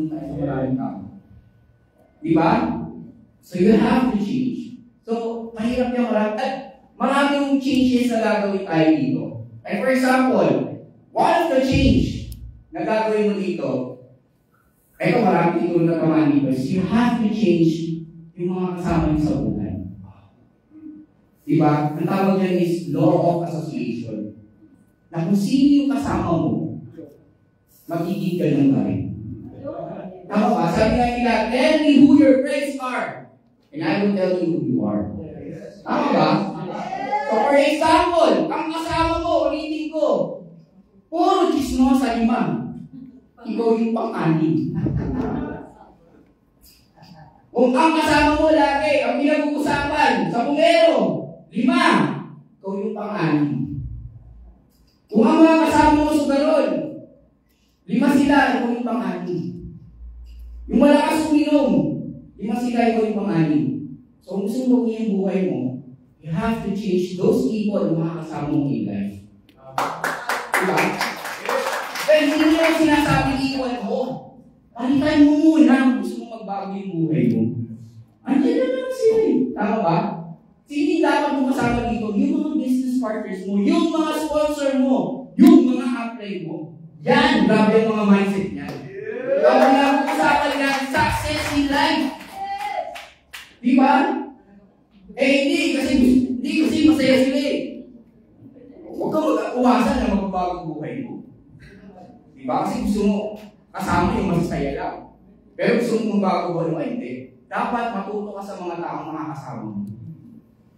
tayo sa maraming tao. Di ba? So you have to change. So, mahirap yung maraming changes na gagawin tayo dito. Like for example, one of the change na gagawin mo dito, ito marami siguro na tamaan dito, is you have to change yung mga kasama nyo sa buhay. Diba? Ang tawag dyan is law of association. Na kung sino yung kasama mo, magiging ganun ka rin. Tama ba? Sabi nga nila, tell me who your friends are, and I will tell you who you are. Tama ba? So for example, ang kasama mo, ulitin ko, puro chismo sa lima. Ikaw yung pang-anim. Kung ang kasama mo lagi, ang pinag-uusapan sa bungero, 5, ikaw yung pang-anim. Kung ang mga kasama mo sugaron, 5 sila, ikaw yung pang-anim. Yung malakas uminom, 5 sila, ikaw yung pang-anim. So kung gusto mo yung buhay mo, you have to change those people na mga kasama mo in life. Diba? Kaya hindi nyo yung sinasabi iwan mo. Palitan mo muna kung gusto mo magbago yung buhay mo. Andiyan na lang sila eh. Tama ba? Sino dapat mo kasama dito? Yung mga business partners mo, yung mga sponsor mo, yung mga apply mo. Yan, grabe yung mga mindset niya. Ang pinag-uusapan niya, success in life. Diba? Eh hindi kasi masaya sila eh. Huwag kang mag-uwasan na magbago buhay mo. Diba? Kasi gusto mo kasama yung masasaya lang. Pero gusto mo magbago buhay mo, hindi. Dapat matuto ka sa mga taong makakasama mo.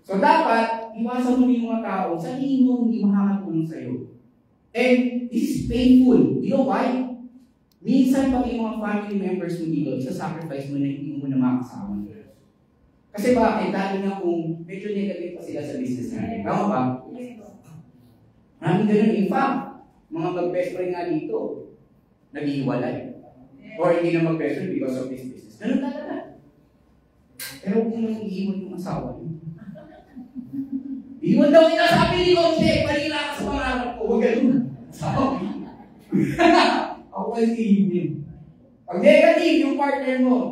So dapat, iwasan mo yung mga tao sa tingin mo hindi makakatulong sa'yo. And this is painful. You know why? Minsan pati yung mga family members mo dito, isa-sacrifice mo na hindi mo na makakasama. Kasi bakit? Dahil na kung medyo negative pa sila sa business natin. Tama ba? Maraming ganun. In fact, mga mag-best friend nga dito, nag-iwalay. Or hindi na mag-best friend because of this business. Ganun talaga. Pero kung nang-iiwan yung asawa niyo, iwan daw kita sabi ni Coach, palila ka sa pangarap ko. Huwag ganun. Sabi. Ako ay iibig. Pag negative yung partner mo,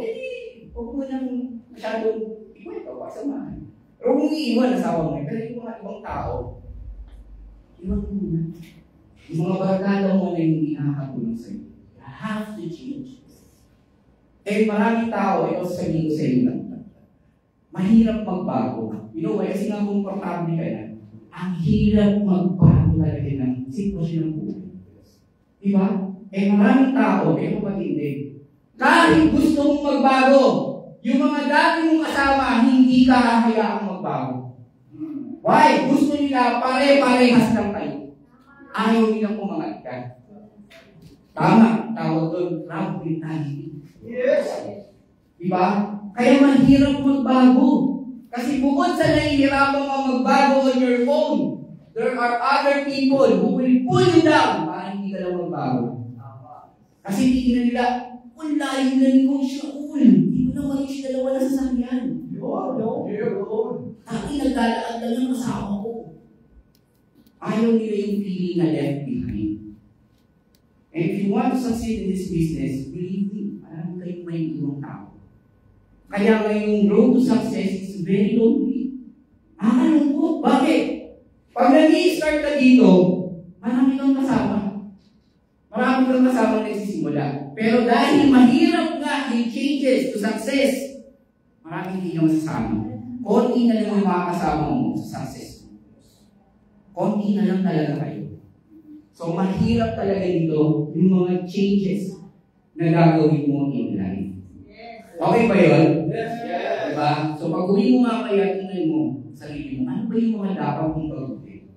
huwag mo nang masyadong ikwento pa sa mahal. Pero kung iiwan, asawa mo, pero yung mga ibang tao, iwan mo muna. Yung mga barkada mo na hindi nakakatulong sa'yo. You have to change. Eh, maraming tao, ito sabihin ko sa inyo, mahirap magbago. You know why? Kasi nga komportable ka na. Ang hirap magbago talaga ng sitwasyon ng buhay. Diba? Eh, maraming tao, eh, matindi. Kahit gusto mong magbago, yung mga dati mong kasama, hindi ka hahayaang magbago. Why? Gusto nila pare-parehas lang kayo. Ayaw nilang umangat ka. Tama, tawag doon, crowd mentality. Yes. Diba? Kaya mahirap magbago. Kasi bukod sa nahihirapan ka magbago on your own, there are other people who will pull you down para hindi ka lang magbago. Kasi tingnan nila, kung layo na ni Coach Raul, hindi mo na malis dalawa na sasakyan. Taki, naglalakad lang yung kasama ko. Ayaw nila yung feeling na left behind. And if you want to succeed in this business, believe me, alam kayong may ibang tao. Kaya ngayong road to success is very lonely. Alam ko, bakit? Pag nag-i-start ka dito, marami kang kasama. Marami kang kasama nagsisimula. Pero dahil mahirap nga yung changes to success, marami hindi ka masasama. Konti na lang yung mga kasama mo sa success. Konti na lang talaga kayo. So mahirap talaga dito yung mga changes na gagawin mo in life. Okay ba yun? Yes. Diba? So pag uwi mo nga kaya, tingnan mo sarili mo, ano ba yung mga dapat mong pag-uwi?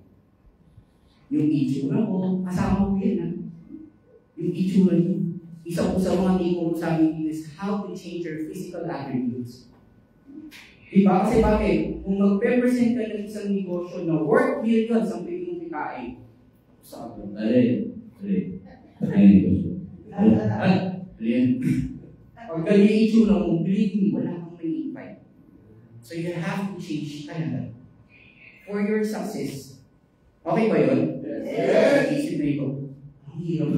Yung itsura ko, kasama ko yan ha. Yung itsura niyo. Isa po sa mga tingin ko sa amin is how to change your physical attributes. Diba? Kasi bakit? Kung mag-represent ka ng isang negosyo na worth millions ang pwede mong kikain, sa akin, pag ganyan yung itsura mo, believe me, wala kang may invite. So you have to change talaga. For your success. Okay ba yun? Yes! Isip na ito. Ang hirap.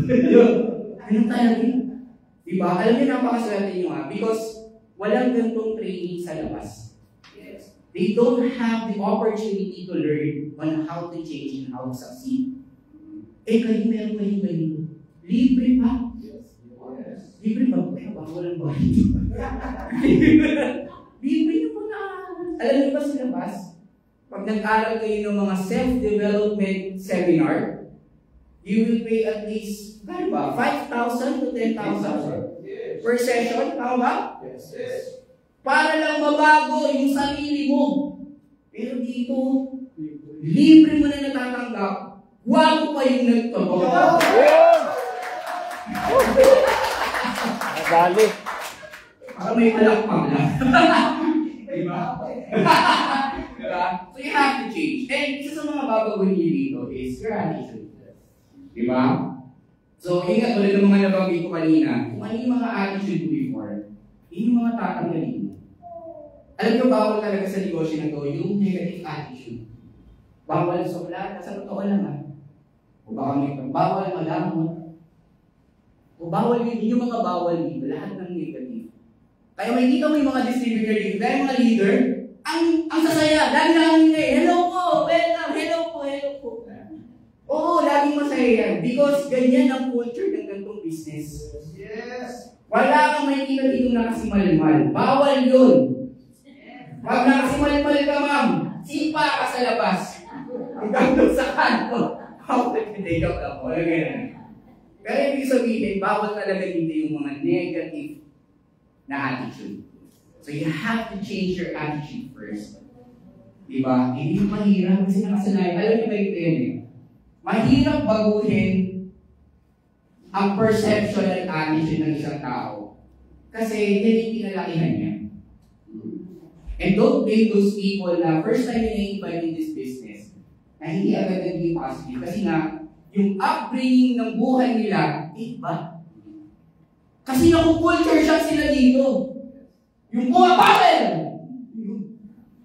Ganun talaga yun. Diba? Alam niyo, napakaswerte nyo because walang gantong training sa labas. Yes. They don't have the opportunity to learn on how to change and how to succeed. Eh, kayo meron kayong ganito. Libre pa. Yes. Libre pa. Pero bawal ang bahay. Libre nyo po na. Alam niyo ba sa labas? Pag nag-aral kayo ng mga self-development seminar, you will pay at least, ano ba, 5,000 to 10,000 per session. Tama ba? Yes. Para lang mabago yung sarili mo. Pero dito, libre mo na natatanggap, wago pa yung nagtotoo. Dali. Para may palakpang lang. Diba? Diba? So you have to change. And isa sa mga babaguhin niyo dito is your attitude. Diba? So, yun nga, tulad ng mga nabanggit ko kanina, kung ano yung mga attitude mo before, yun yung mga tatanggalin mo. Alam nyo, bawal talaga sa negosyo na to, yung negative attitude. Bawal suklat, sa totoo naman. O baka may bawal malamon. O bawal yun yung mga bawal dito, lahat ng negative. Kaya may dito may mga distributor dito, dahil mga leader, ang sasaya, lagi lang hello po, welcome, hello po. Oo, laging masaya yan. Because ganyan ang culture ng gantong business. Yes. Wala kang makikita dito nakasimalmal. Bawal yun. Pag nakasimalmal ka, ma'am, sipa ka sa labas. Hanggang doon sa kanto. How to take up lang po. Pero ibig sabihin, bawal talaga dito yung mga negative na attitude. So you have to change your attitude first. Diba? Hindi mo mahirap kasi nakasanayan. Alam niyo ba ito yan eh? Mahirap baguhin ang perception at attitude ng isang tao. Kasi yan yung pinalakihan niya. And don't blame those people na first time na-invite in this business na hindi agad naging positive. Kasi nga, yung upbringing ng buhay nila, iba. Kasi naku-culture shock sila dito. Yung pumapakil!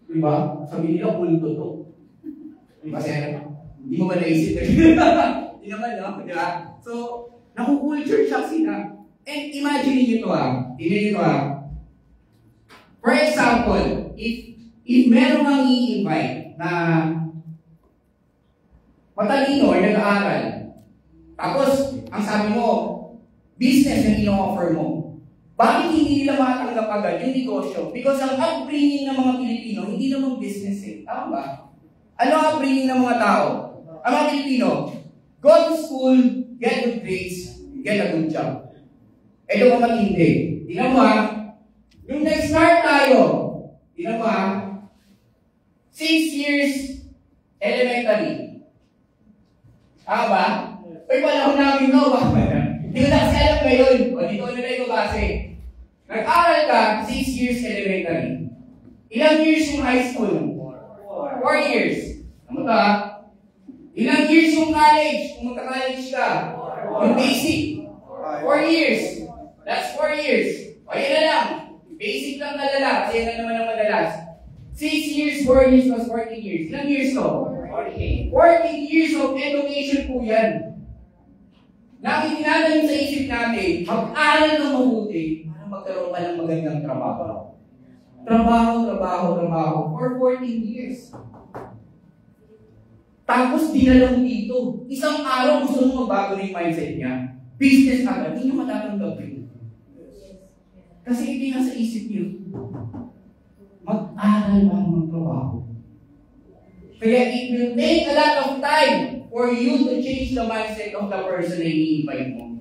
Diba? Sabi nila, kulto to. Diba, sir? Hindi mo ba naisip? Hindi naman, no? Diba? So, naku-culture shock sila. And imagine niyo ito Tingnan niyo ito For example, if meron kang i-invite na matalino or nag-aaral, tapos, ang sabi mo, business na ino-offer mo, bakit hindi nila makatanggap agad yung negosyo? Because ang upbringing ng mga Pilipino, hindi naman business eh. Tama ba? Ano ang upbringing ng mga tao? Ang mga Pilipino, go to school, get good grades, get a good job. Ito mga matindi. Tingnan mo yung nag-start tayo, tingnan mo 6 years elementary. Tama ba? Uy, panahon namin no, hindi ko na kasi alam ngayon. O, dito na ito kasi. Nag-aral ka, 6 years elementary. Ilang years yung high school? 4 years. Ano ba? Ilang years yung college? Kung magka-college ka? Yung basic? 4 years. That's 4 years. O, yan na lang. Basic lang talala. Kasi yan na naman ang madalas. 6 years, 4 years, plus 14 years. Ilang years to? 14 years of education po yan. Nakikinala sa isip natin, mag-aral ng mabuti para magkaroon ka ng magandang trabaho. Trabaho for 14 years. Tapos dinala mo dito. Isang araw gusto mo magbago na yung mindset niya. Business agad, hindi nyo matatanggap yun. Kasi hindi nga sa isip niyo. Mag-aral lang magtrabaho. Kaya it will take a lot of time for you to change the mindset of the person na i-invite mo.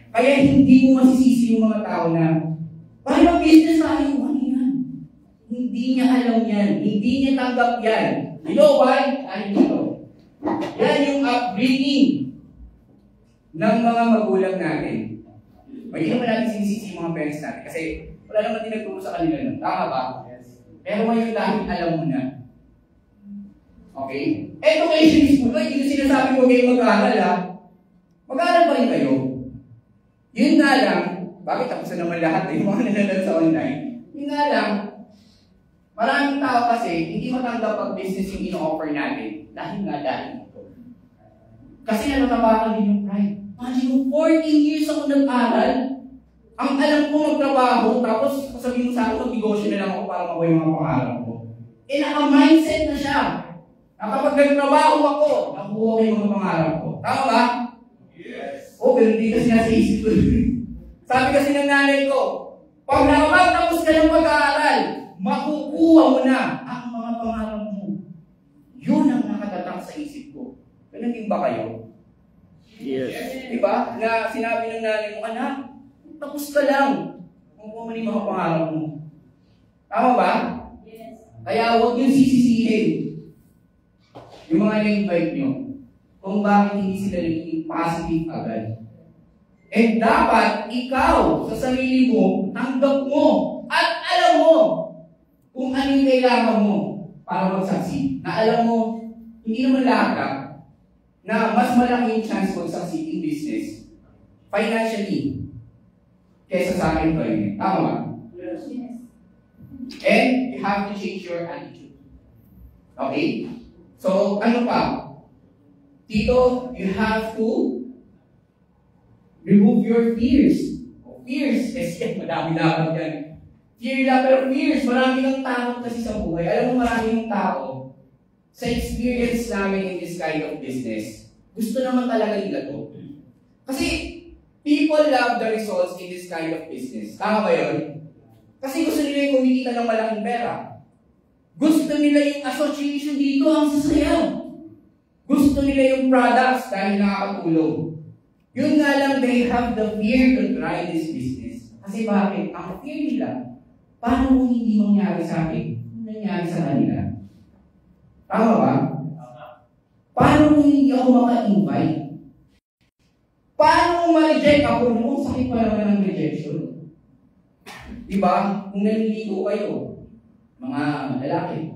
Kaya hindi mo masisisi yung mga tao na, paano business tayo? Ano yan? Hindi niya alam yan. Hindi niya tanggap yan. You know why? Ay, dito. Yan yung upbringing ng mga magulang natin. Hindi naman natin sinisisi yung mga parents natin. Kasi wala naman din nagturo sa kanila nun. Tama ba? Pero ngayon dahil alam mo na. Okay? Education is good. Hindi ko sinasabi ko kayo mag-aaral Mag-aaral pa rin kayo. Yun nga lang, bakit tapos na naman lahat yung mga nanonood sa online? Yun nga lang, maraming tao kasi hindi matanggap pag business yung ino-offer natin. Dahil ito. Kasi natatapakan din yung pride. Imagine mo, 14 years ako nag-aral, Ang alam ko magtrabaho, tapos sabihin mo sa akin, mag-negosyo na lang ako para makuha yung mga pangarap ko. Eh, naka-mindset na siya. Kapag nagtrabaho ako, nakuha ko yung mga pangarap ko. Tama ba? Yes. O, pero hindi kasi nasa isip ko. Sabi kasi ng nanay ko, pag nakapagtapos ka ng pag-aaral, makukuha mo na ang mga pangarap mo. Yun ang nakatatak sa isip ko. Ganun din ba kayo? Yes. Diba? Na sinabi ng nanay mo, anak, tapos ka lang. Makukuha mo na yung mga pangarap mo. Tama ba? Yes. Kaya huwag yung sisisihin yung mga na-invite nyo kung bakit hindi sila naging positive agad. And dapat ikaw sa sarili mo, tanggap mo at alam mo kung ano yung kailangan mo para mag-succeed. Na alam mo, hindi naman lahat na mas malaki yung chance mag-succeed in business financially kaysa sa employment. Tama ba? Yes. And you have to change your attitude. Okay? So, ano pa? Dito, you have to remove your fears. Fears, yes, madami dapat yan. Fear lang, pero fears, marami ng takot kasi sa buhay. Alam mo, marami ng tao sa experience namin in this kind of business. Gusto naman talaga nila to. Kasi, people love the results in this kind of business. Tama ba yun? Kasi gusto nila yung kumikita ng malaking pera. Gusto nila yung association dito, ang sasayaw. Gusto nila yung products dahil nakakatulong. Yun nga lang, they have the fear to try this business. Kasi bakit? Ang fear nila, paano kung hindi mangyari sa akin? Kung nangyari sa kanila? Tama ba? Paano kung hindi ako maka-invite? Paano kung ma-reject ako? Kung sakit pa naman ng rejection. Diba? Kung naliligo kayo, mga lalaki.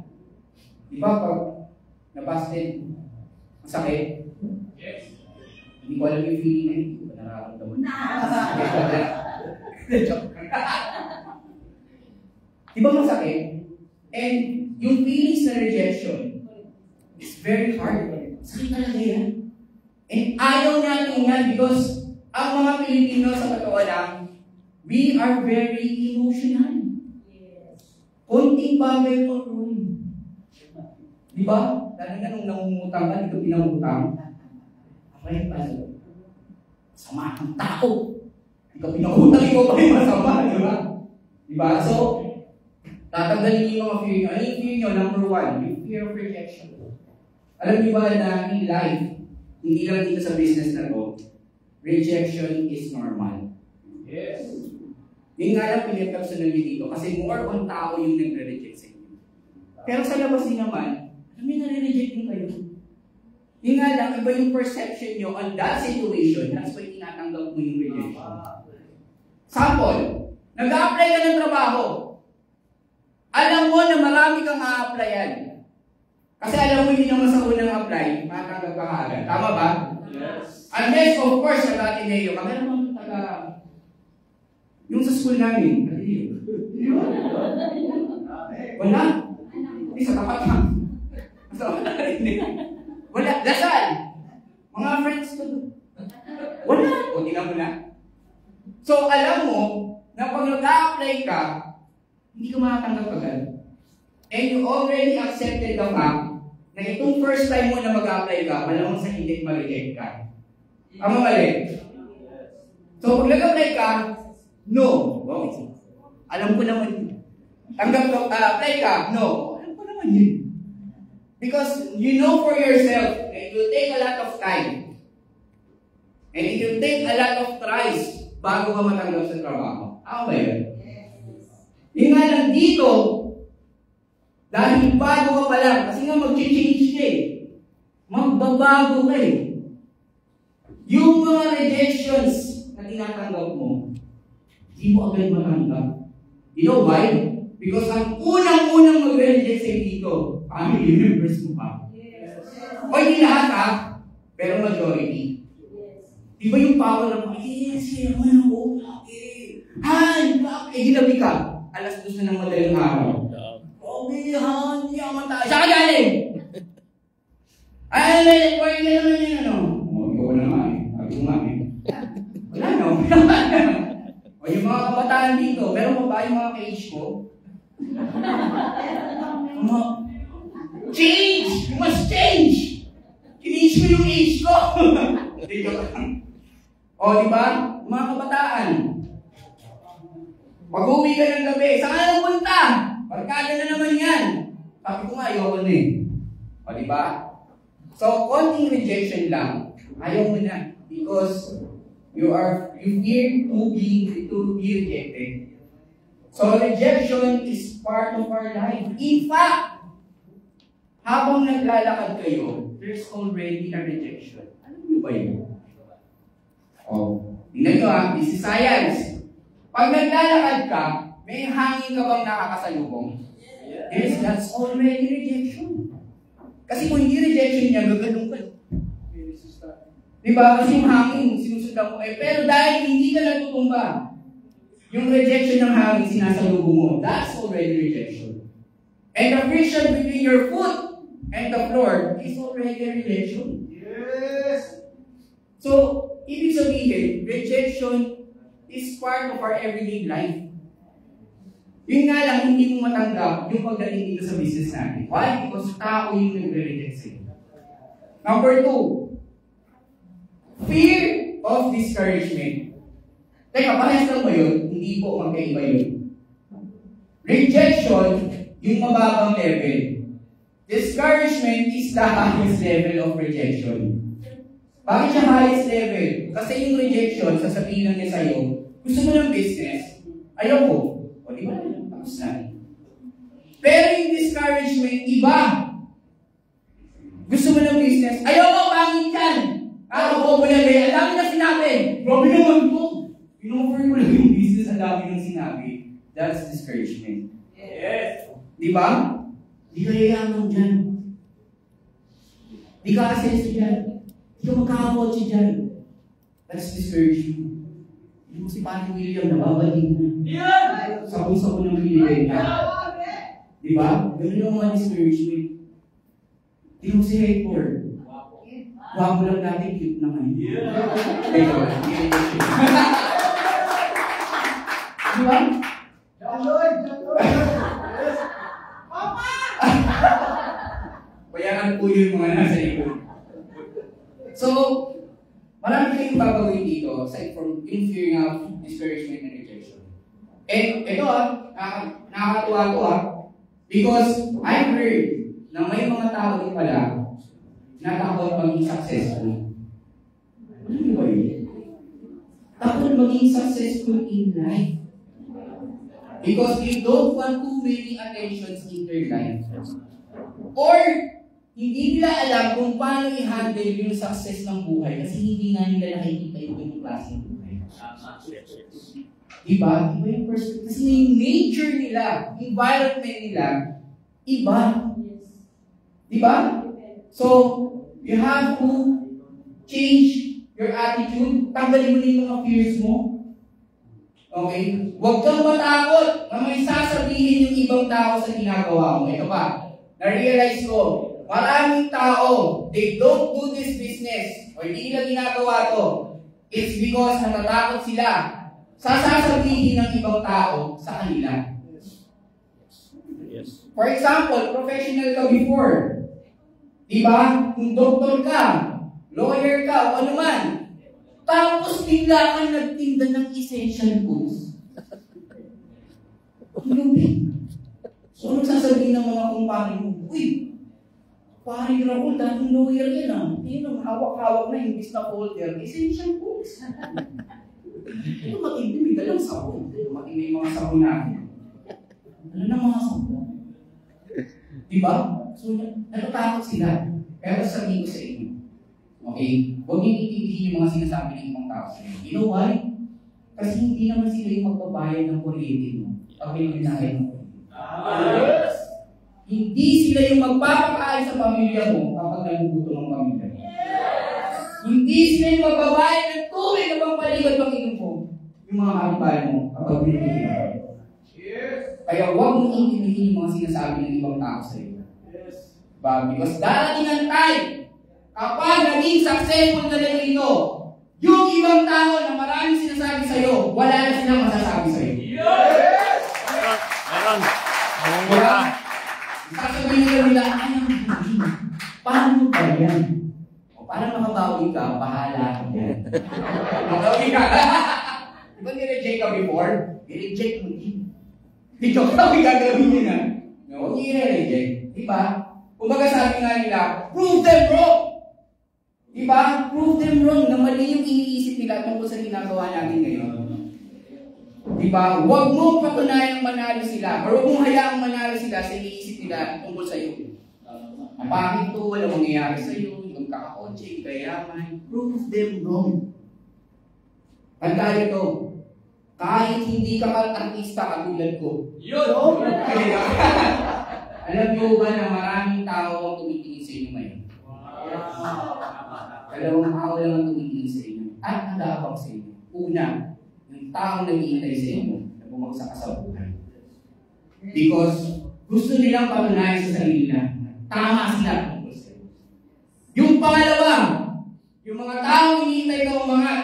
Diba pag nabasted, masakit? Yes. Hindi ko alam yung feeling na hindi ko nararamdaman. Diba masakit? And yung feelings na rejection is very hard. Sakit talaga yan. And ayaw natin yan because ang mga Pilipino sa katawan lang, we are very emotional. Konting bagay mo, Roy. Di ba? Dahil nga nung nangungutang ka, dito pinangutang. Okay, paso. Sama ng tao. Di ka pinangutang, ikaw pa rin masama, di ba? Di ba? So, tatanggalin yung mga fear nyo. Ano yung fear nyo? Number one, yung fear of rejection. Alam niyo ba na in life, hindi lang dito sa business na to, rejection is normal. Yes. Yung nga lang pinagkapsunan nyo dito kasi more on tao yung nagre-reject sa inyo. Pero sa labas din naman, alam nyo nare-reject din kayo. Yung nga lang, iba yung perception nyo on that situation, that's why tinatanggap mo yung rejection. Sample, nag-a-apply ka ng trabaho. Alam mo na marami kang a-applyan. Kasi alam mo hindi naman sa unang apply, matatanggap ka agad. Tama ba? Yes. Unless, of course, sa dati na iyo, kami naman taga yung sa school namin, wala. Hindi sa tapat lang. Wala. Dasal. Mga friends ko doon. Wala. O, tingnan mo na. So, alam mo, na pag nag-a-apply ka, hindi ka makatanggap agad. And you already accepted the fact na itong first time mo na mag-a-apply ka, malamang sa hindi ma-reject ka. Tama mali? So, pag nag-apply ka, no. Okay. Alam ko naman yun. Apply ka? No. Alam ko naman yun. Because you know for yourself that it will take a lot of time. And it will take a lot of tries bago ka matanggap sa trabaho. Ako ba yun? Yung nga lang dito, dahil bago ka pa lang, kasi nga mag-change ka eh. Magbabago ka eh. Yung mga rejections na tinatanggap mo, hindi mo agad matanggap. You know why? Because ang unang-unang mag-reject sa'yo dito, family members mo pa. Yes. O hindi lahat ha, pero majority. Yes. Di ba yung power ng yes, ako, okay. Han, ginabi ka. Alas 2 na ng madaling araw. Okay, Han, yaman tayo. Saan ka galing? Ay, why na naman yun, ano? O, ikaw na nga eh. Ako nga eh. Wala na, o yung mga Mga kabataan dito, meron mo ba yung mga ka-age ko? Change! You must change! Change mo yung age ko! Dito lang. O, di ba? Mga kabataan. Pag-uwi ka ng gabi, saan ka na punta? Barkada na naman yan. Sabi ko nga, ayoko na eh. O, di ba? So, konting rejection lang. Ayaw mo na. Because you fear to be rejected. So, rejection is part of our life. In fact, habang naglalakad kayo, there's already a rejection. Ano nyo ba yun? Tingnan nyo this is science. Pag naglalakad ka, may hangin ka bang nakakasalubong? Yes, that's already rejection. Kasi kung hindi rejection niya, gaganong ka. Diba? Kasi yung hangin, sinusundan mo. Pero dahil hindi ka natutumba, yung rejection ng hangin, sinasalubong mo. That's already rejection. And the friction between your foot and the floor is already a rejection. Yes! So, ibig sabihin, rejection is part of our everyday life. Yun nga lang, hindi mo matanggap yung pagdating dito sa business natin. Why? Because tao yung nagre-reject sa'yo. Number 2, fear of discouragement. Teka, parehas lang ba yun? Hindi po magkaiba yun. Rejection, yung mababang level. Discouragement is the highest level of rejection. Bakit siya highest level? Kasi yung rejection, sasabihin lang niya sa'yo, gusto mo ng business, ayaw ko. O di ba? Tapos na. Pero yung discouragement, iba. Gusto mo ng business, ayaw mo, pangit yan. Ako mo lang eh, ang dami na sinabi. Grabe naman po. In-offer mo lang yung business, ang dami nang sinabi. That's discouragement. Yes. Di ba? Di ka yayaman dyan. Di ka asenso dyan. Di ka magkakakotse dyan. That's discouragement. Yung si Patty William, nababalik na. Yeah! Sabong-sabong ng pinibenta. Di ba? Ganun yung mga discouragement. Di mo si Hector. Wapo lang natin, cute naman. Yeah! Ito, di ba? Papa! Bayaran po yung mga nasa likod. So, marami kayong babawin dito aside from yung fear of discouragement and rejection. And ito nakakatuwa to because I've heard na may mga tao din pala na takot maging successful. Ano ba yun? Takot maging successful in life. Because they don't want too many attentions in their life. Or, hindi nila alam kung paano i-handle yung success ng buhay kasi hindi nga nila nakikita yung klaseng buhay. Diba? Iba yung perspective. Kasi yung nature nila, environment nila, iba. Diba? So, you have to change your attitude. Tanggalin mo na yung mga fears mo. Okay? Huwag kang matakot na may sasabihin yung ibang tao sa ginagawa mo. Ito pa, na-realize ko, maraming tao, they don't do this business o hindi nila ginagawa to. It's because natatakot sila sa sasabihin ng ibang tao sa kanila. Yes. For example, professional ka before. Diba? Kung doktor ka, lawyer ka, o ano man. Tapos bigla kang nagtinda ng essential goods. Lubig. So, anong sasabihin ng mga kumpare mo? Uy, pare Raul, dating lawyer yan Yung hawak-hawak na yung business folder, essential goods. Ito matindi, may dalang sabon. Ito matindi yung mga sabon natin. Ano na mga sabon? Diba? So, natatakot sila. Pero sabihin ko sa inyo, okay? Huwag niyo itindihin yung mga sinasabi ng ibang tao sa inyo. You know why? Kasi hindi naman sila yung magbabayad ng kuryente mo. Pag may binayad mo. Yes! Hindi sila yung magpapakain sa pamilya mo kapag nagugutom ang pamilya mo. Yes! Hindi sila yung magbabayad ng tubig na pampaligot ng inom mo. Yung mga kapitbahay mo kapag binibigyan mo. Yes! Kaya huwag mong itindihin yung mga sinasabi ng ibang tao sa iyo. Yes! Because darating ang time kapag naging successful ka na ito, Yung ibang tao na maraming sinasabi sa'yo, wala na silang masasabi sa'yo. Yes! Meron. Diba? Sasabihin nila, ay, paano ba yan? O, para makabawi ka, bahala ka yan. Makabawi ka. Diba nire-reject ka before? I-reject mo din. Dito ka, may gagawin nyo na. No, huwag i-reject. Diba? Kumbaga sabi nga nila, prove them wrong! Diba? Prove them wrong na mali yung iniisip nila tungkol sa ginagawa natin ngayon. Diba? Huwag mo patunayang manalo sila or huwag mong hayaang manalo sila sa iniisip nila tungkol sa iyo. Ang pangit to, walang mangyayari sa iyo, yung kakakotse, kayaman, prove them wrong. Tandaan ito, kahit hindi ka artista katulad ko. Yun! Alam niyo ba na maraming tao ang tumitingin sa inyo ngayon? Dalawang tao lang ang tumitingin sa inyo. At nag-aabang sa inyo. Una, yung taong naghihintay sa inyo na bumagsak ka sa buhay. Because gusto nilang patunayan sa sarili na tama sila tungkol sa iyo. Yung pangalawa, yung mga taong hinihintay ka umangat,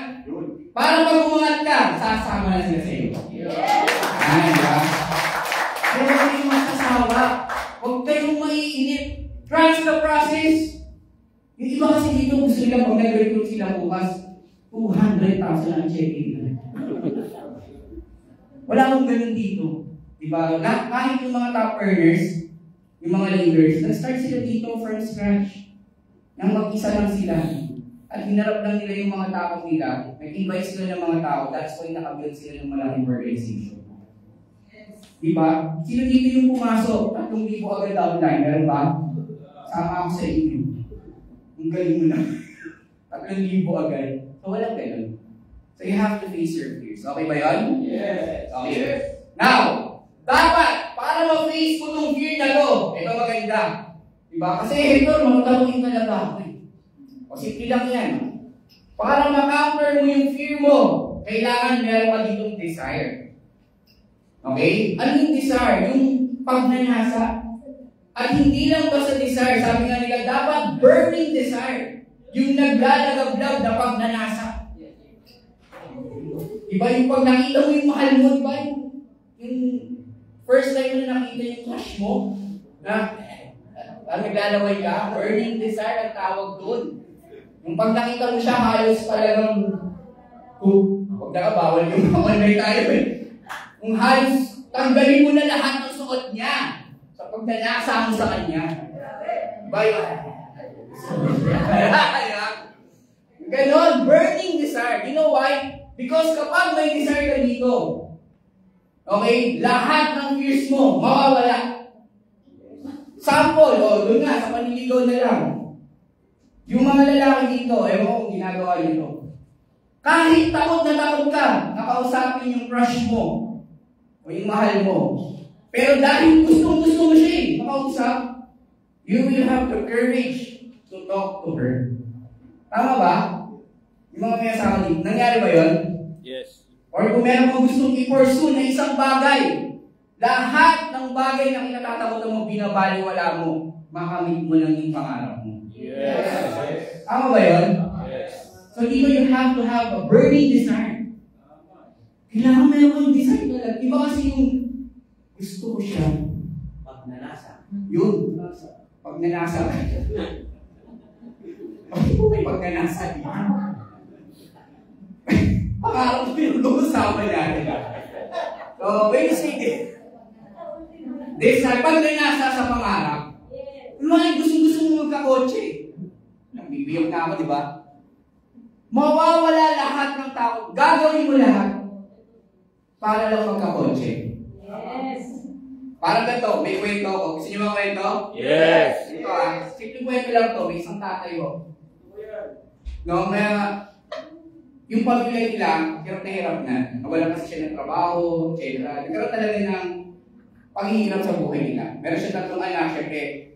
para pag umangat ka, sasama na sila sa iyo. Ay, diba? Pero huwag kayong masasawa. Huwag kayong maiinip. Trust the process. Yung iba kasi dito gusto nila pag nag-recruit sila bukas, 200,000 ang check-in. Wala akong ganun dito. Diba? Kahit yung mga top earners, yung mga leaders, nag-start sila dito from scratch. Nang mag-isa lang sila. At hinarap lang nila yung mga tao nila. Nag-invite sila ng mga tao. That's why nakabuild sila ng malaking organization. Diba? Sino dito yung pumasok? 3,000 agad downline. Meron ba? Sama ako sa inyo. Ang galing mo na. 3,000 agad. So walang ganun. So you have to face your fears. Okay ba yun? Yes! Okay. Yes. Now, dapat, para ma-face ko itong fear na to, ito maganda. Diba? Kasi Hector, magtaruhin talaga ako eh. O simple lang yan. Para ma-counter mo yung fear mo, kailangan meron ka ditong desire. Okay? Ano yung desire? Yung pagnanasa. At hindi lang basta desire, sabi nga nila, dapat burning desire. Yung naglalagablag na pagnanasa. Iba yung pag nakita mo yung mahal mo, iba yung first time na nakita yung crush mo, na naglalaway ka, burning desire ang tawag doon. Yung pag nakita mo siya, halos talagang, huwag na ka, bawal yung online tayo eh. Kung halos, tanggalin mo na lahat ng suot niya sa pagnanasa mo sa kanya. Diba yun? Ganon, burning desire. You know why? Because kapag may desire ka dito, okay, lahat ng fears mo, mawawala. Sample, doon nga, sa panliligaw na lang. Yung mga lalaki dito, ewan ko kung ginagawa nyo. Kahit takot na takot ka, nakausapin yung crush mo, o yung mahal mo. Pero dahil gustong-gusto mo siya makausap, you will have the courage to talk to her. Tama ba? Yung mga may asawa dito, nangyari ba yun? Yes. Or kung meron kang gustong i-pursue na isang bagay, lahat ng bagay na kinatatakutan mo, binabaliwala mo, makamit mo lang yung pangarap mo. Yes. Tama ba yun? Yes. So dito you have to have a burning desire. Kailangan meron kang desire na. Iba kasi yung gusto ko siya pagnanasa. Yun. Pagnanasa. Bakit po may pagnanasa? Pangarap ko yung lumasawa natin. So, wait a second. Desire, pagnanasa sa pangarap. Yung gusto mo magkakotse. Nagbibiyog na ako, di ba? Mawawala lahat ng tao. Gagawin mo lahat para lang magkakotse. Yes. Parang ganito, may kwento ako. Gusto niyo mga kwento? Yes. Ito simpleng kwento lang to. May isang tatay ko. No, yung pamilya nila, hirap na. Nawalan kasi siya ng trabaho, etc. Nagkaroon talaga ng paghihirap sa buhay nila. Meron siya 3 anak, syempre.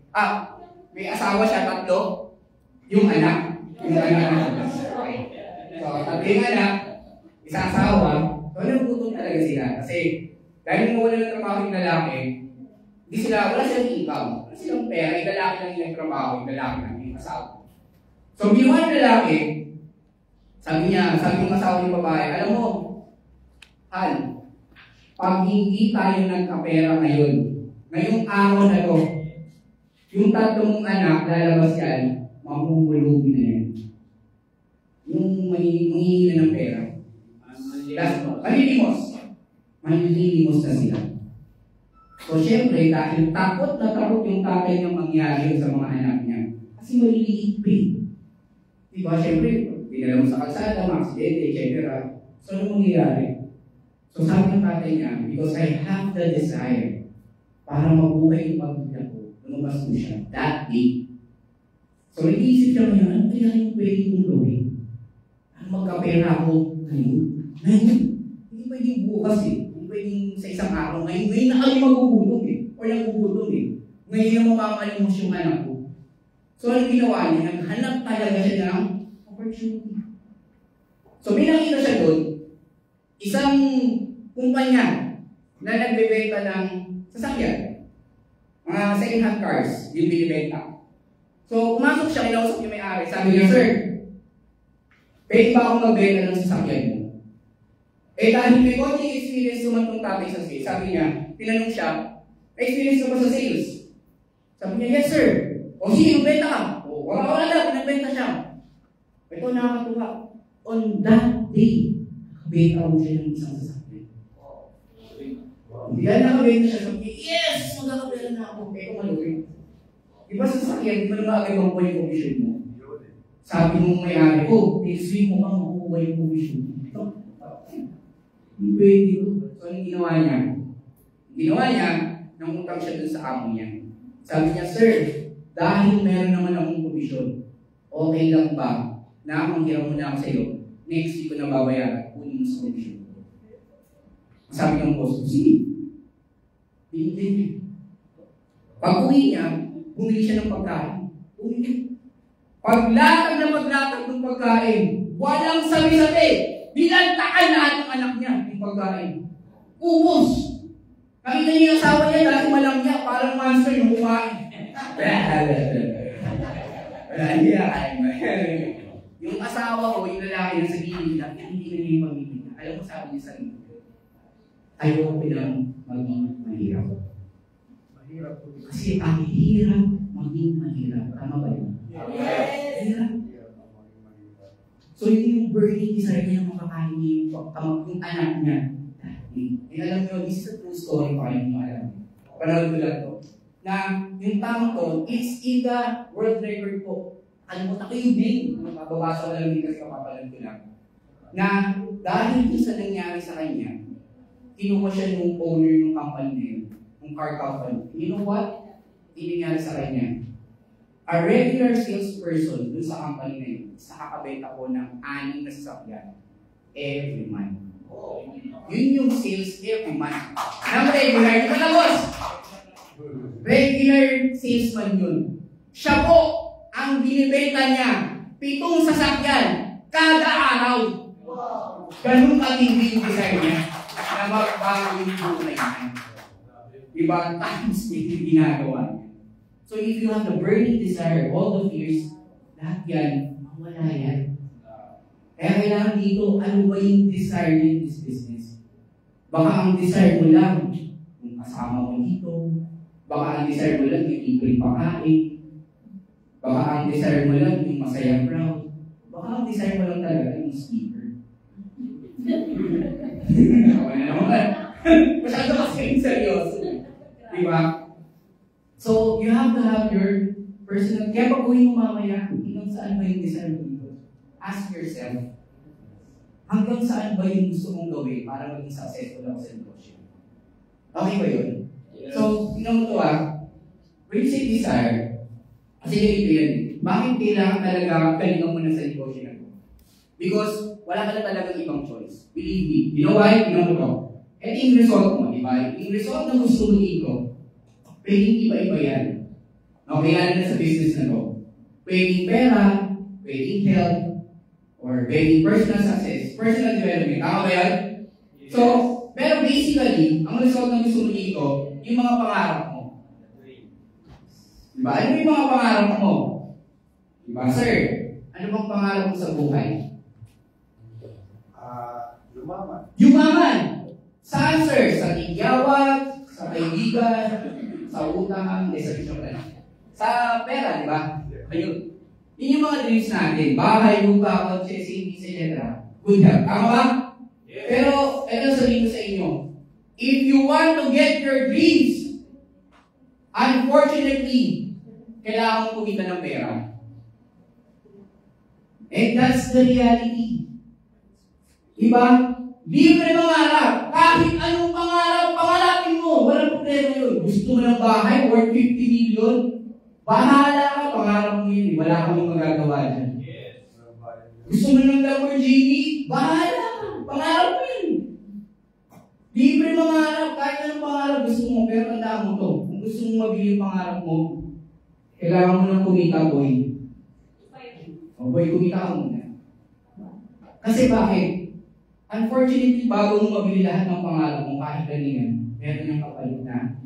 May asawa siya, 3. Yung anak. So, 3 anak, isa asawa. So, nagugutom talaga sila. Kasi, dahil mawala ng trabaho yung lalaki, wala silang income. Wala silang pera, yung lalaki lang yung trabaho, yung lalaki lang yung asawa. So, yung lalaki, Sabi ng asawa ng babae, alam mo, Han, pag hindi tayo nagkapera ngayon, ngayong araw na to, yung tatlong anak, lalabas yan, mahuhulugin na yan. Yung mangingi na ng pera. Manilimos na sila. So, syempre, dahil takot na takot yung tatay niyang mangyari sa mga anak niya. Kasi maliliit pa. Diba, syempre, pinala mo sa kalsada, mga aksidente, etc. So, ano mangyayari? So, sabi ng tatay niya, because I have the desire para mabuhay yung pagbuhay ko, lumabas mo siya that day. So, nag-iisip siya ngayon, ano kaya yung pwede kong gawin? Ano magkapera ako ngayon? Hindi pwedeng bukas Hindi pwedeng sa isang araw. Ngayon na kami magugutom O nagugutom Ngayon na mamamalimos yung anak ko. So, ano ginawa niya? Naghanap talaga siya ng opportunity. So, may nakita siya doon, isang kumpanya na nagbebenta ng sasakyan. Mga second-hand cars, yung binibenta. So, pumasok siya, kinausap niya may-ari. Sabi niya, sir, pwede ba akong magbenta ng sasakyan mo? Dahil may konting experience naman itong tatay sa sales. Sabi niya, tinanong siya, experience mo ba sa sales? Sabi niya, yes sir. O sige, magbenta ka. O, wala lang, nagbenta siya. Ito nakakatuwa. On that day, nakabenta mo siya ng isang sasakyan. Hindi yan nakabenta siya. Sabi niya, yes! Magkakabenta na ako. Ito maluwi. Diba sa sasakyan, di ba naman agad makuha yung commission mo? Sabi mong may-ari, next week mo bang makuha yung commission mo? Hindi pwede. So, anong ginawa niya? Nangutang siya dun sa amo niya. Sabi niya, sir, dahil meron naman akong komisyon, okay lang ba na manghiram mo na ako sa iyo, next week ko na babayaran, kunin mo sa komisyon. Sabi ng boss, sige. Binigyan niya. Pag-uwi niya, bumili siya ng pagkain. Paglatag ng pagkain, walang sabi-sabi. Binantakan lahat ng anak niya yung pagkain. Ubus. Nakita niya yung asawa niya dahil malang niya, parang monster yung kumain. Wala niya. Yung asawa ko, yung lalaki na sa gilid, hindi na niya yung pamilya. Alam mo, sabi niya sa akin, ayaw ko lang maging mahirap. Kasi ang hirap maging mahirap. Tama ba yun? Hirap. So, yun yung burning desire niya ng makakain niya yung anak niya. Alam nyo, this is a true story pa kayo nyo alam. Panahon ko lang to. Na yung tamang to, it's in the world record po. Kalimutan ko yung name. Mababasa ko lang din kasi kapapalan ko lang. Na dahil ito sa nangyari sa kanya, kinuha siya ng owner ng company na yun, ng car company. You know what? Nangyari sa kanya. A regular salesperson dun sa company na yun, nakakabenta po ng 6 na sasakyan every month. Yun yung sales every month. Anong regular? Di ba na, boss? Regular salesman yun. Siya po ang binibenta niya 7 sasakyan kada araw. Ganun katindi yung desire niya na magbago yung buhay niya. Diba? Times yung ginagawa niya. So if you have the burning desire, all the fears, lahat yan, mawala yan. Kaya kailangan dito, ano ba yung desire in this business? Baka ang desire mo lang, yung kasama mo dito. Baka ang desire mo lang, yung libreng pakain. Baka ang desire mo lang, yung masayang crowd. Baka ang desire mo lang talaga, yung speaker. Wala naman. Masyado kasi seryoso. Diba? So, you have to have your personal, kaya pag-uwi mo mamaya, hanggang saan ba yung desire mo dito? Ask yourself, hanggang saan ba yung gusto mong gawin para maging successful ako sa negosyo? Okay ba yun? Yeah. So, tingnan mo ito when you say desire, kasi ganito yan bakit kailangan talaga galingan mo na sa negosyo na ito? Because, wala ka na talagang ibang choice. Believe me. You know why? Tingnan mo ito. Ito yung result mo, di ba? Yung result na gusto mo dito, pwedeng iba-iba yan. Okay, yan na sa business na to. Pwedeng pera, pwedeng health, or pwedeng personal success, personal development. Tama ba yan? So, pero basically, ang result ng gusto mo dito, yung mga pangarap mo. Diba? Ano yung mga pangarap mo? Diba, sir? Ano bang pangarap mo sa buhay? Lumaman. Yumaman. Saan, sir? Sa tigyawat, sa kaibigan, sa utang, sa pera, di ba? Ayun. Yun yung mga dreams natin. Bahay, lupa, kotse, savings, etc. Good job. Tama ba? Yes. Pero, ito sabihin ko sa inyo. If you want to get your dreams, unfortunately, kailangan mong kumita ng pera. And that's the reality. Diba? Libre mangarap. Kahit anong pangarapin mo. Walang problema yun. Gusto mo ng bahay worth 50 million? Bahala ka, pangarap mo yun. Wala kang magagawa dyan. Yes. Gusto mo ng Lamborghini? Bahala ka, pangarap mo yun. Libre mangarap. Kahit anong pangarap gusto mo. Pero tandaan mo to. Kung gusto mo mabili yung pangarap mo, kailangan mo ng kumita, boy. O boy, kumita ka muna. Kasi bakit? Unfortunately, bago mo mabili lahat ng pangarap mo, kahit ganyan, meron yung kapalit na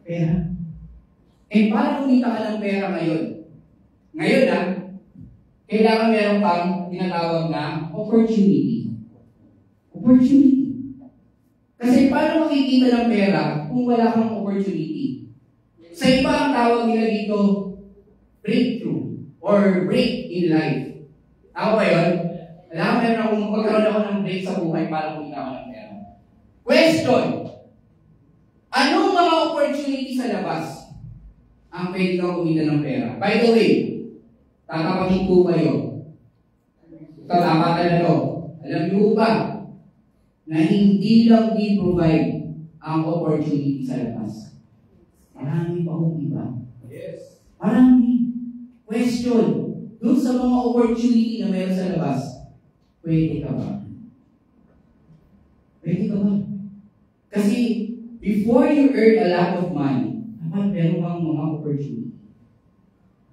pera. Eh, para kumita ka ng pera ngayon, kailangan meron pang tinatawag na opportunity. Opportunity. Kasi paano makikita ng pera kung wala kang opportunity? Sa iba ang tawag nila dito, breakthrough or break in life. Ako ba yun? Alam, meron akong magkaroon ako ng break sa buhay para kumita ako ng pera. Question. Anong mga opportunity sa labas ang pwede kang kumita ng pera? By the way, tatapagin po kayo. Tatapatan na to. Alam niyo ba na hindi lang di-provide ang opportunity sa labas? Marami pa akong iba. Yes. Marami. Question. Doon sa mga opportunity na mayroon sa labas, pwede ka ba? Pwede ka ba? Kasi, before you earn a lot of money, dapat meron kang mga opportunity.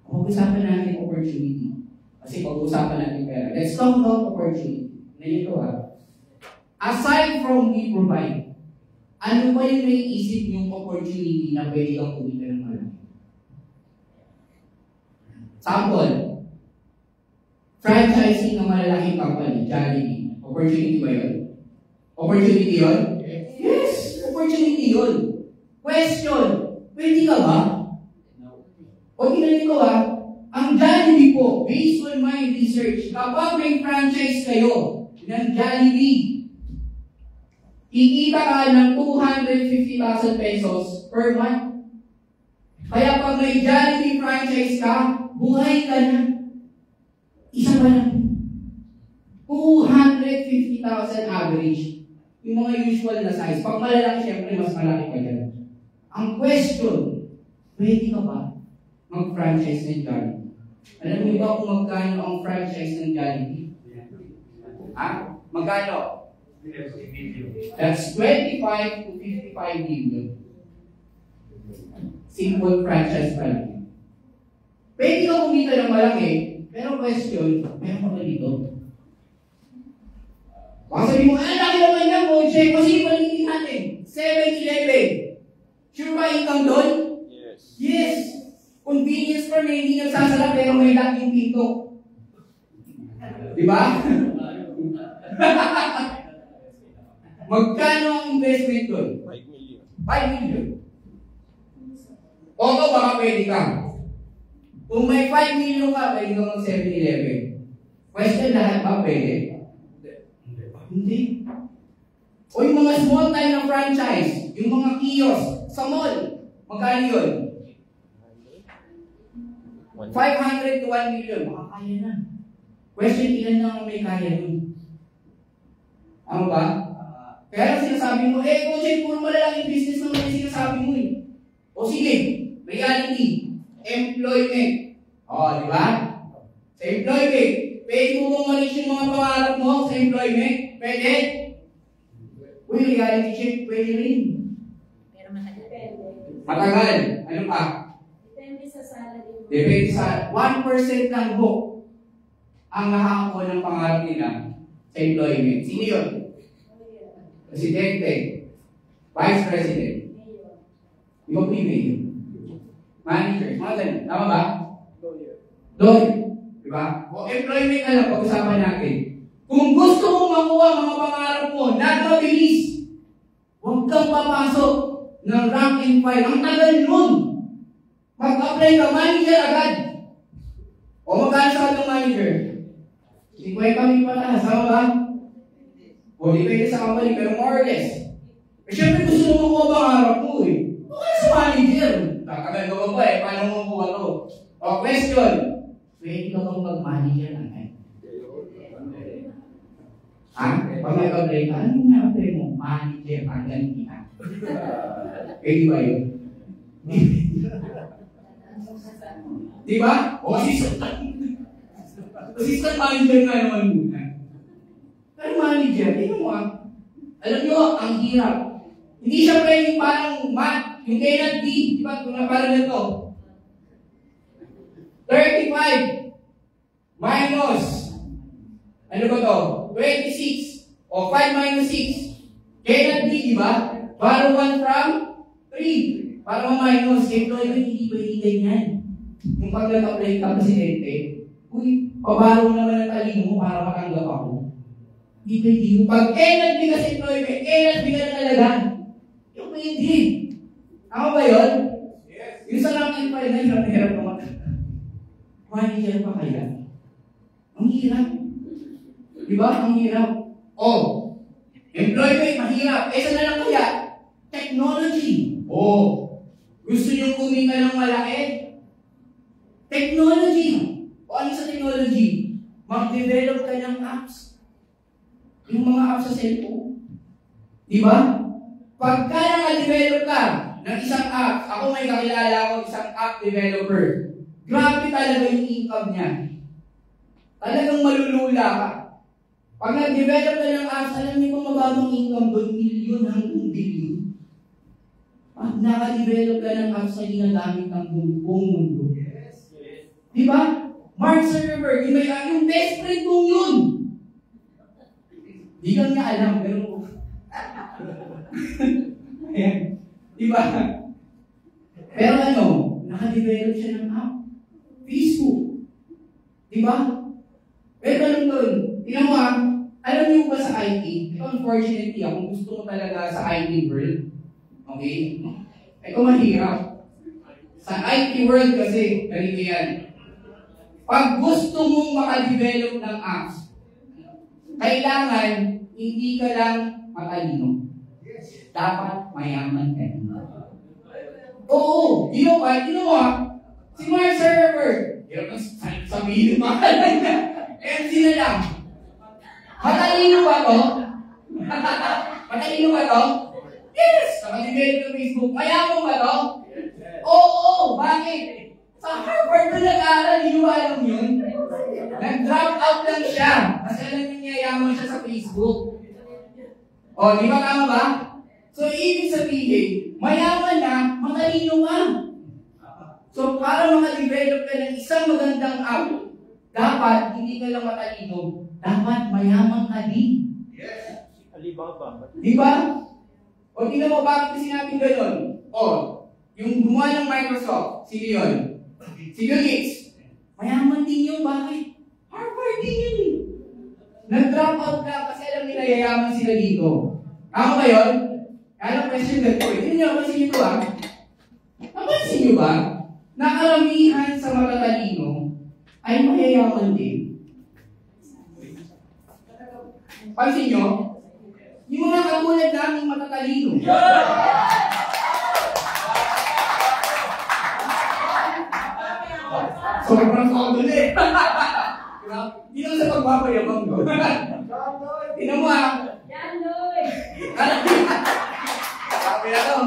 Pag-usapan natin opportunity. Kasi pag-usapan natin pera. Let's talk about opportunity. Ngayon ito aside from we provide, ano ba yung may isip yung opportunity na pwede kang kumita ng malaki? Sample, franchising ng malalaking company, Jollibee. Opportunity ba yun? Opportunity yun? Yes, opportunity yun. Question, pwede ka ba? O tingnan ko ang Jollibee po, based on my research, kapag may franchise kayo ng Jollibee, kikita ka ng 250,000 pesos per month. Kaya pag may Jollibee franchise ka, buhay ka na. Isa ba lang? 250,000 average. Yung mga usual na size. Pag malalaki, syempre, mas malaki pa dyan. Ang question, pwede ka ba mag-franchise ng Jollibee? Alam niyo ba kung magkano ang franchise ng Jollibee? Ha? Magkano? That's 25 to 55 million. Simple franchise pa lang. Pwede ka kumita ng malaki, pero question, meron ka ba dito? Baka sabi mo, laki naman yan, check kasi paligid natin. 7-Eleven. Sure ba income doon? Yes. Yes. Convenience store na hindi nagsasara pero may lock yung pinto. Diba? Magkano ang investment doon? 5 million. 5 million. Oto, baka pwede ka. Kung may 5 million ka, pwede ka mag 7-Eleven. Question, lahat ba pwede? Hindi. O yung mga small time na franchise, yung mga kiosk sa mall, magkano yun? 500 to 1 million. Makakaya na. Question, ilan na ang may kaya nun? Ano ba? Kaya sinasabi mo, Coach, puro malalaking business naman yung sinasabi mo eh. O sige, reality, employment. O, di ba? Sa employment, pwede mo mong ma-reach yung mga pangarap mo sa employment? Pwede? Uy, reality check, pwede rin. Pero matagal. Matagal. Ano pa? Depende sa salary. Depende sa 1% lang ho ang nakakakuha ng pangarap nila sa employment. Sino yun? Presidente, Vice President, di ba mayor? Manager, mga ganun. Tama ba? Lawyer. Di ba? O employment na lang, pag-usapan natin. Kung gusto mong makuha mga pangarap mo na mabilis, huwag kang papasok ng rank and file. Ang tagal nun. Mag-apply ka, manager agad. O magkano sa ng manager? 50 mil pala, sama ba? O depende sa company, pero more or less. Eh syempre gusto mo makuha pangarap mo eh. O kaya sa manager. Tatagal ka ba eh, paano mo makuha to? O question, pwede ka bang mag-manager ng ngayon? Ha? Pag nag-apply ka, ano yung na-apply mo? Manager, ang ganyan. Pwede ba yun? Di ba? O assistant manager nga naman muna. Pero manager, tingnan mo ah. Alam nyo, ang hirap. Hindi siya pwedeng parang math, yung cannot be, di ba? Kung na parang ito. 35 minus, ano ba to? 26 o 5 minus 6. Cannot be, di ba? Borrow 1 from 3. Para ma-minus, employment, hindi pwede ganyan. Yung pag nag-apply ka, presidente, uy, pabaro naman ang talino mo para matanggap ako. Hindi pwede yung pag cannot be kasi employment, cannot be ka na talaga. Yung pwede. Ako ba yun? Yes. Yung sa namin pa yun, hirap naman. Manager pa kaya? Ang hirap. Diba? Ang hirap. Oh, employment, mahirap. Eh, saan na lang kaya? Technology. Oh, gusto nyo kumita ng malaki? Technology. O ano sa technology? Mag-develop ka ng apps. Yung mga apps sa cellphone. Diba? Pagka naka-develop ka ng isang app, ako may kakilala ako isang app developer. Grabe talaga yung income niya. Talagang malulula ka. Pag nag-develop ka ng apps, alam niyo kung mababang income doon, milyon hanggang billion. Pag naka-develop ka ng apps na ginagamit ng buong mundo. Yes. Diba? Mark Zuckerberg, yung best friend kong yun. Di ka nga alam, pero... Ayan. Diba? Pero ano, naka-develop siya ng app. Facebook. Diba? Pero ganun doon. Tingnan mo alam niyo ba sa IT, ito unfortunately kung gusto mo talaga sa IT world, okay? Ito mahirap. Sa IT world kasi, ganito yan. Pag gusto mong makadevelop ng apps, kailangan hindi ka lang matalino. Dapat mayaman ka. Oo, you know what? Si Mark Zuckerberg, hirap na sabihin yung pangalan niya. MC na lang. Matalino ba to? Matalino ba to? Yes! Nakadevelop ng Facebook. Mayaman ba to? Oo! Bakit? Sa Harvard na nag-aaral, hindi mo alam yun. Nag-drop out lang siya. Kasi alam niya yaman siya sa Facebook. O, di ba tama ba? So, ibig sabihin, mayaman na, matalino ka. So, para makadevelop ka ng isang magandang app, dapat hindi ka lang matalino, dapat mayaman ka din. Yes. Alibaba. Di ba? O, tingnan mo bakit sinabing gano'n? O, yung gumawa ng Microsoft, sino yun? Si Bill Gates. Mayaman din yun, bakit? Harvard din yun eh. Nag-drop out lang kasi alam nila yayaman sila dito. Tama ba yun? Kaya question ganito eh. Hindi nyo, napansin nyo ito Napansin nyo ba? Na karamihan sa matatalino ay mayayaman din. Pansin nyo? Yung mga katulad naming matatalino. Sobrang kondo eh. Hindi lang sa pagpapayabang ko. Tinan mo sabi na to.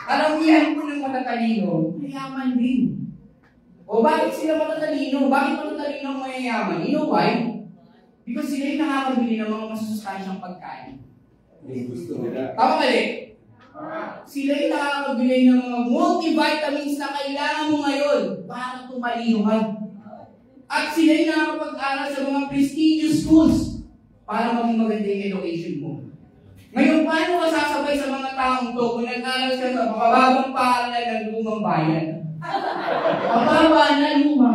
Karamihan po ng matatalino, mayaman din. O bakit sila matatalino? Bakit matatalino ang mayayaman? You know why? Because sila yung nakakabili ng mga masusustansyang pagkain. Tama mali? Sila yung nakakabili ng mga multivitamins na kailangan mo ngayon para tumalino ka. At sila yung nakakapag-aral sa mga prestigious schools para maging maganda yung education mo. Ngayon, paano ka sasabay sa mga taong to kung nag-aral ka sa makababang paaralan ng lumang bayan? Mababa na luma.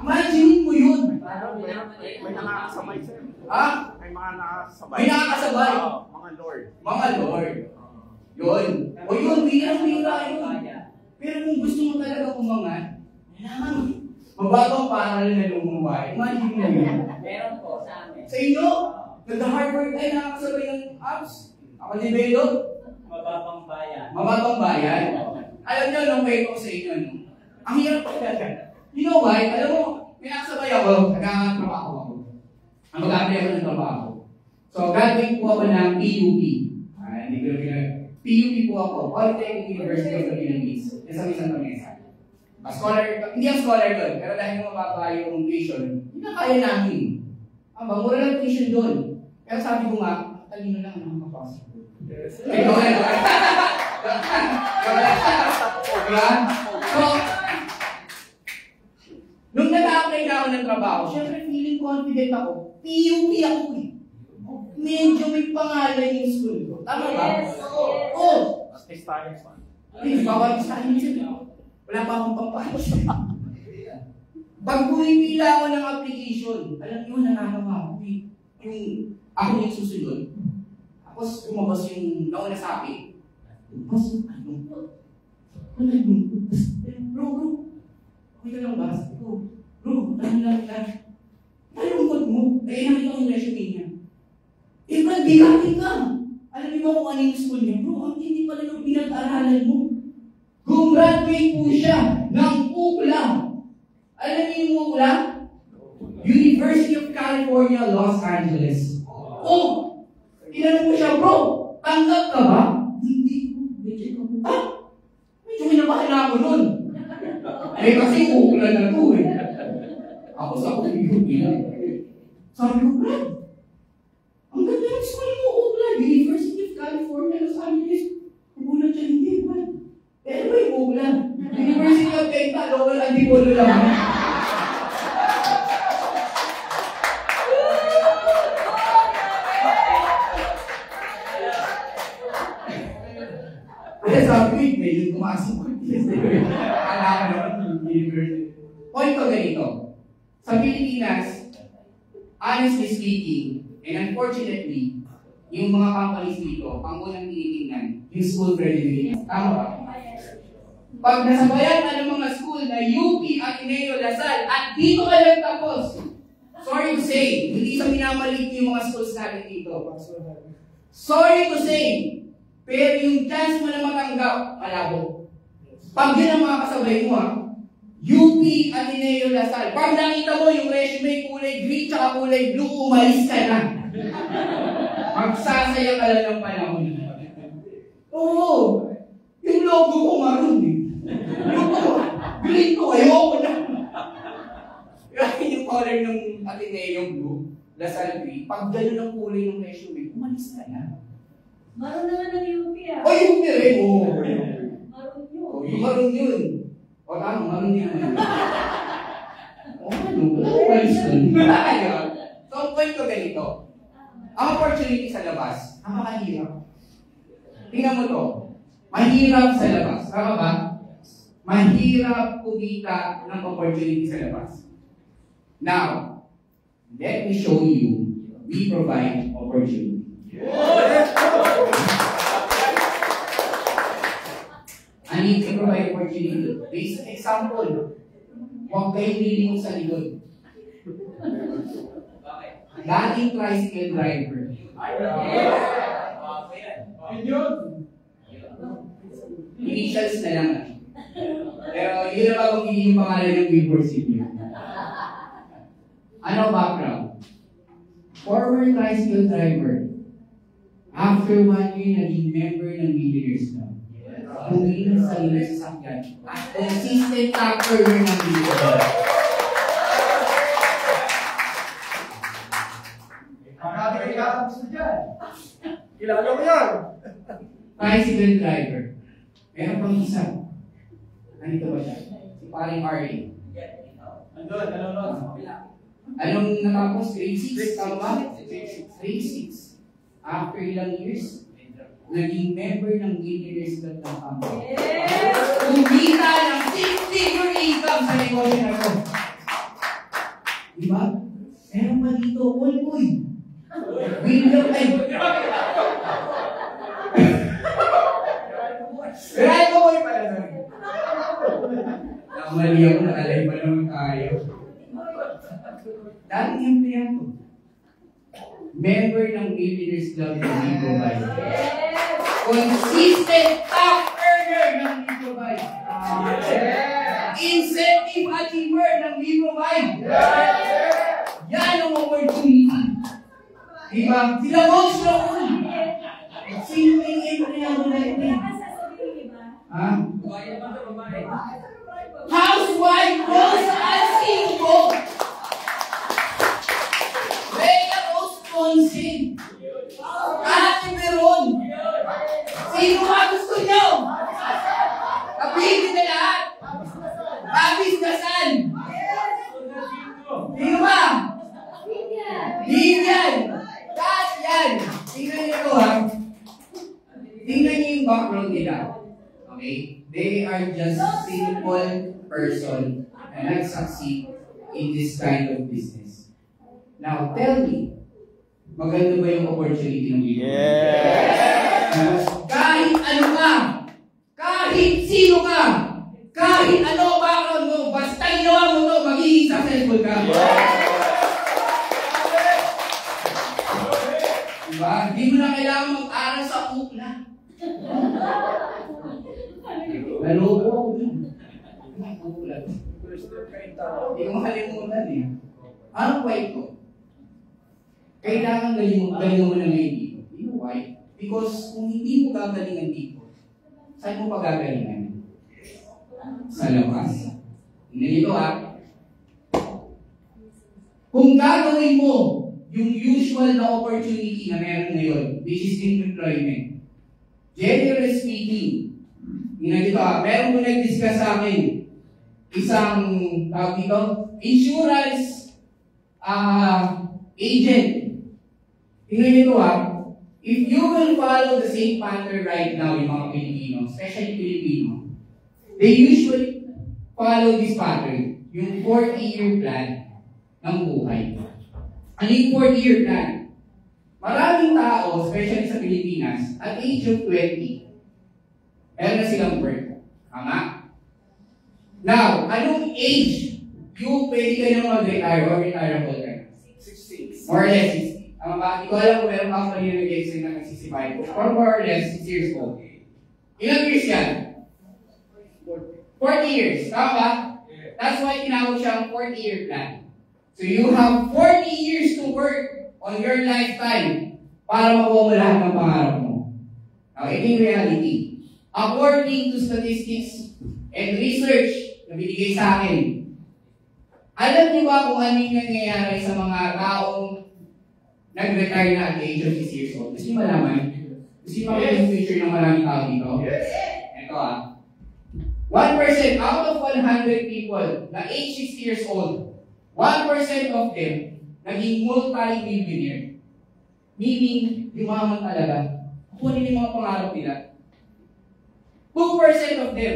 Imagine mo yun. May nakakasabay sir. Ha? May mga nakakasabay. May nakakasabay? Oo, mga lord. Mga Lord. Yun. O yun, bira yun. Pero kung gusto mo talaga umangat, kailangan mababang paral na lumuway. Imagine mo yun. Meron po sa amin. Sa inyo, nag-hard work ay nakakasabay ng apps. Ako develop. Mababang bayan. Mababang bayan. Alam nyo, nung way ko sa inyo, no? Ang hirap talaga. You know why? Alam mo, may nakasabay ako, nagkakatrabaho ako. Ang mag-apply ako ng trabaho. So, graduate po ako ng PUP. Hindi ko pinag... PUP po ako, Polytechnic University of the Philippines. Sa Santa Mesa. Hindi ang scholar doon, pero dahil mababa yung tuition, hindi na kaya namin. Mura lang tuition doon. Pero sabi ko nga, talino lang ang makapasok. Ito So, nung nag-apply na ako ng trabaho, syempre feeling confident ako. PUP ako eh. Medyo may pangalan yung school ko. Tama ba? Yes. Oo. Stay science man. Please, bawal sa akin siya. Wala pa akong pampayos. Pag pumipila ako ng application, alam niyo, nananawa ako. Yung ako yung susunod. Tapos lumabas yung nauna sa akin. Lumabas yung malungkot. Bro, okay ka lang ba? Bro, malungkot mo. Eh, nakita ko yung resume niya. Eh, ba't bigatin ka? Alam niyo ba kung ano yung school niya? Bro, ang hindi pala yung pinag-aralan mo. Gumraduate po siya ng UCLA. Alam niyo yung UCLA? University of California, Los Angeles. Oh! Tinanong mo siya, bro, tanggap ka ba? Hindi. Medyo kinabahan na ako nun. Eh, kasi UCLA na to eh. Ako sa UCLA lang. Sabi ko, Brad, ang ganda ng school mo, UCLA, University of California, Los Angeles. Nagulat siya, hindi, Brad. Pero ba yung UCLA? University of Kenta, Lowell, Antipolo lang. Kaya sabi ko, medyo tumasok ko. Alam ka naman, university. Point ko ganito. Sa Pilipinas, honestly speaking, and unfortunately, yung mga companies dito, ang unang tinitingnan, yung school graduates. Tama ba? Pag nasabayan ka ng mga school na UP, Ateneo, Lasal, at dito ka lang tapos, sorry to say, hindi sa minamaliit yung mga schools natin dito. Sorry to say, pero yung chance mo na matanggap, malabo. Pag yun ang mga kasabay mo UP, Ateneo, Lasal, pag nakita mo yung resume kulay green tsaka kulay blue, umalis ka na. Magsasaya ka lang ng panahon. Oo. Yung logo ko maroon eh. Yung green ko, ayoko na. Yung color ng Ateneo blue, Lasal green, pag gano'n ang kulay ng resume, umalis ka na. Maroon naman ng UP ah. O yung rin, oo. Maroon yun. Yung maroon yun. O tama, maroon yun. O ano, wala ko umalis dun. So, ang point ko ganito. Ang opportunity sa labas, napakahirap. Tingnan mo to. Mahirap sa labas. Tama ba? Mahirap kumita ng opportunity sa labas. Now, let me show you, we provide opportunity. I need to provide opportunity. Basic example, huwag kayong lilingon sa likod. Dating tricycle driver. Initials na lang. Pero yun na bagong yung pangalan ng billboard niyo. Ano background? Former tricycle driver. After 1 year, naging member ng Millionaires Club. Bumili ng sarili sa sasakyan. At consistent actor ng Millionaires. Marami kayo gusto dyan. Kilala mo yan. Tricycle driver. Meron pang isa. Nandito ba siya? Si paring Arlie. Andun, nanonood. Anong natapos? Grade 6? Tama ba? Grade 6. After ilang years, naging member ng Millionaires Club ng company. Kumita ng 6-figure income sa negosyo na ito. Diba? dito, Boy. William, ay. Right ko, Boy pala. Nakamali ako, nakalay pa naman tayo. Dating empleyado to. Member ng Millionaires Club ng Ligo Bay. Consistent top earner ng Ligo Bay. Incentive achiever ng Ligo Bay. Yan ang opportunity. Diba? Sila Boss Raul. Simpleng empleyado na ito. Ha? Housewife Rosa Alcinco. Rhea Rose Ponce. Ate Veron. Sino ba gusto nyo? Kapitin na lahat. Abis Gasan. Sino ba? Vivian. Lahat yan. Tingnan nyo ito ha. Tingnan nyo yung background nila. Okay? They are just simple person and nag-succeed in this kind of business. Now, tell me, maganda ba yung opportunity ng video? Yes! Kahit ano ka, kahit sino ka, kahit ano background mo, basta ginawa mo to, magiging successful ka. Diba? Hindi mo na kailangan mag-aral sa ukla. Naloko ako dun. Ukla. Hindi ko makalimutan eh. Anong point ko? Kailangan galingan mo na ngayon dito. You know why? Because kung hindi mo gagalingan dito, saan mo pagagalingan? Sa labas. Ganito ha. Kung gagawin mo yung usual na opportunity na meron ngayon, which is employment, generally speaking, dito ha, meron mo nag-discuss sa akin isang tawag dito, insurance agent. Tingnan nyo ito ha, if you will follow the same pattern right now yung mga Pilipino, especially Filipino, they usually follow this pattern, yung 40-year plan ng buhay. Ano yung 40-year plan? Maraming tao, especially sa Pilipinas, at age of 20, meron na silang work. Tama? Now, anong age yung pwede ka nang mag-retire or retireable ka? 60. More or less 60. Tama ba? Hindi ko alam kung meron pa kanina nag-exit na nag-65 or more or less 6 years old. Ilang years yan? 40 years. Tama ba? That's why tinawag siyang 40-year plan. So you have 40 years to work on your lifetime para makuha mo lahat ng pangarap mo. Now, ito yung reality. According to statistics and research na binigay sa akin, alam niyo ba kung ano yung nangyayari sa mga taong nag-retire na at the age of 6 years old? Gusto niyo malaman? Gusto niyo makita yung future ng maraming tao dito? Ito 1% out of 100 people na age 60 years old, 1% of them naging multi-millionaire. Meaning, yumaman talaga. Kunin yung mga pangarap nila. 2% of them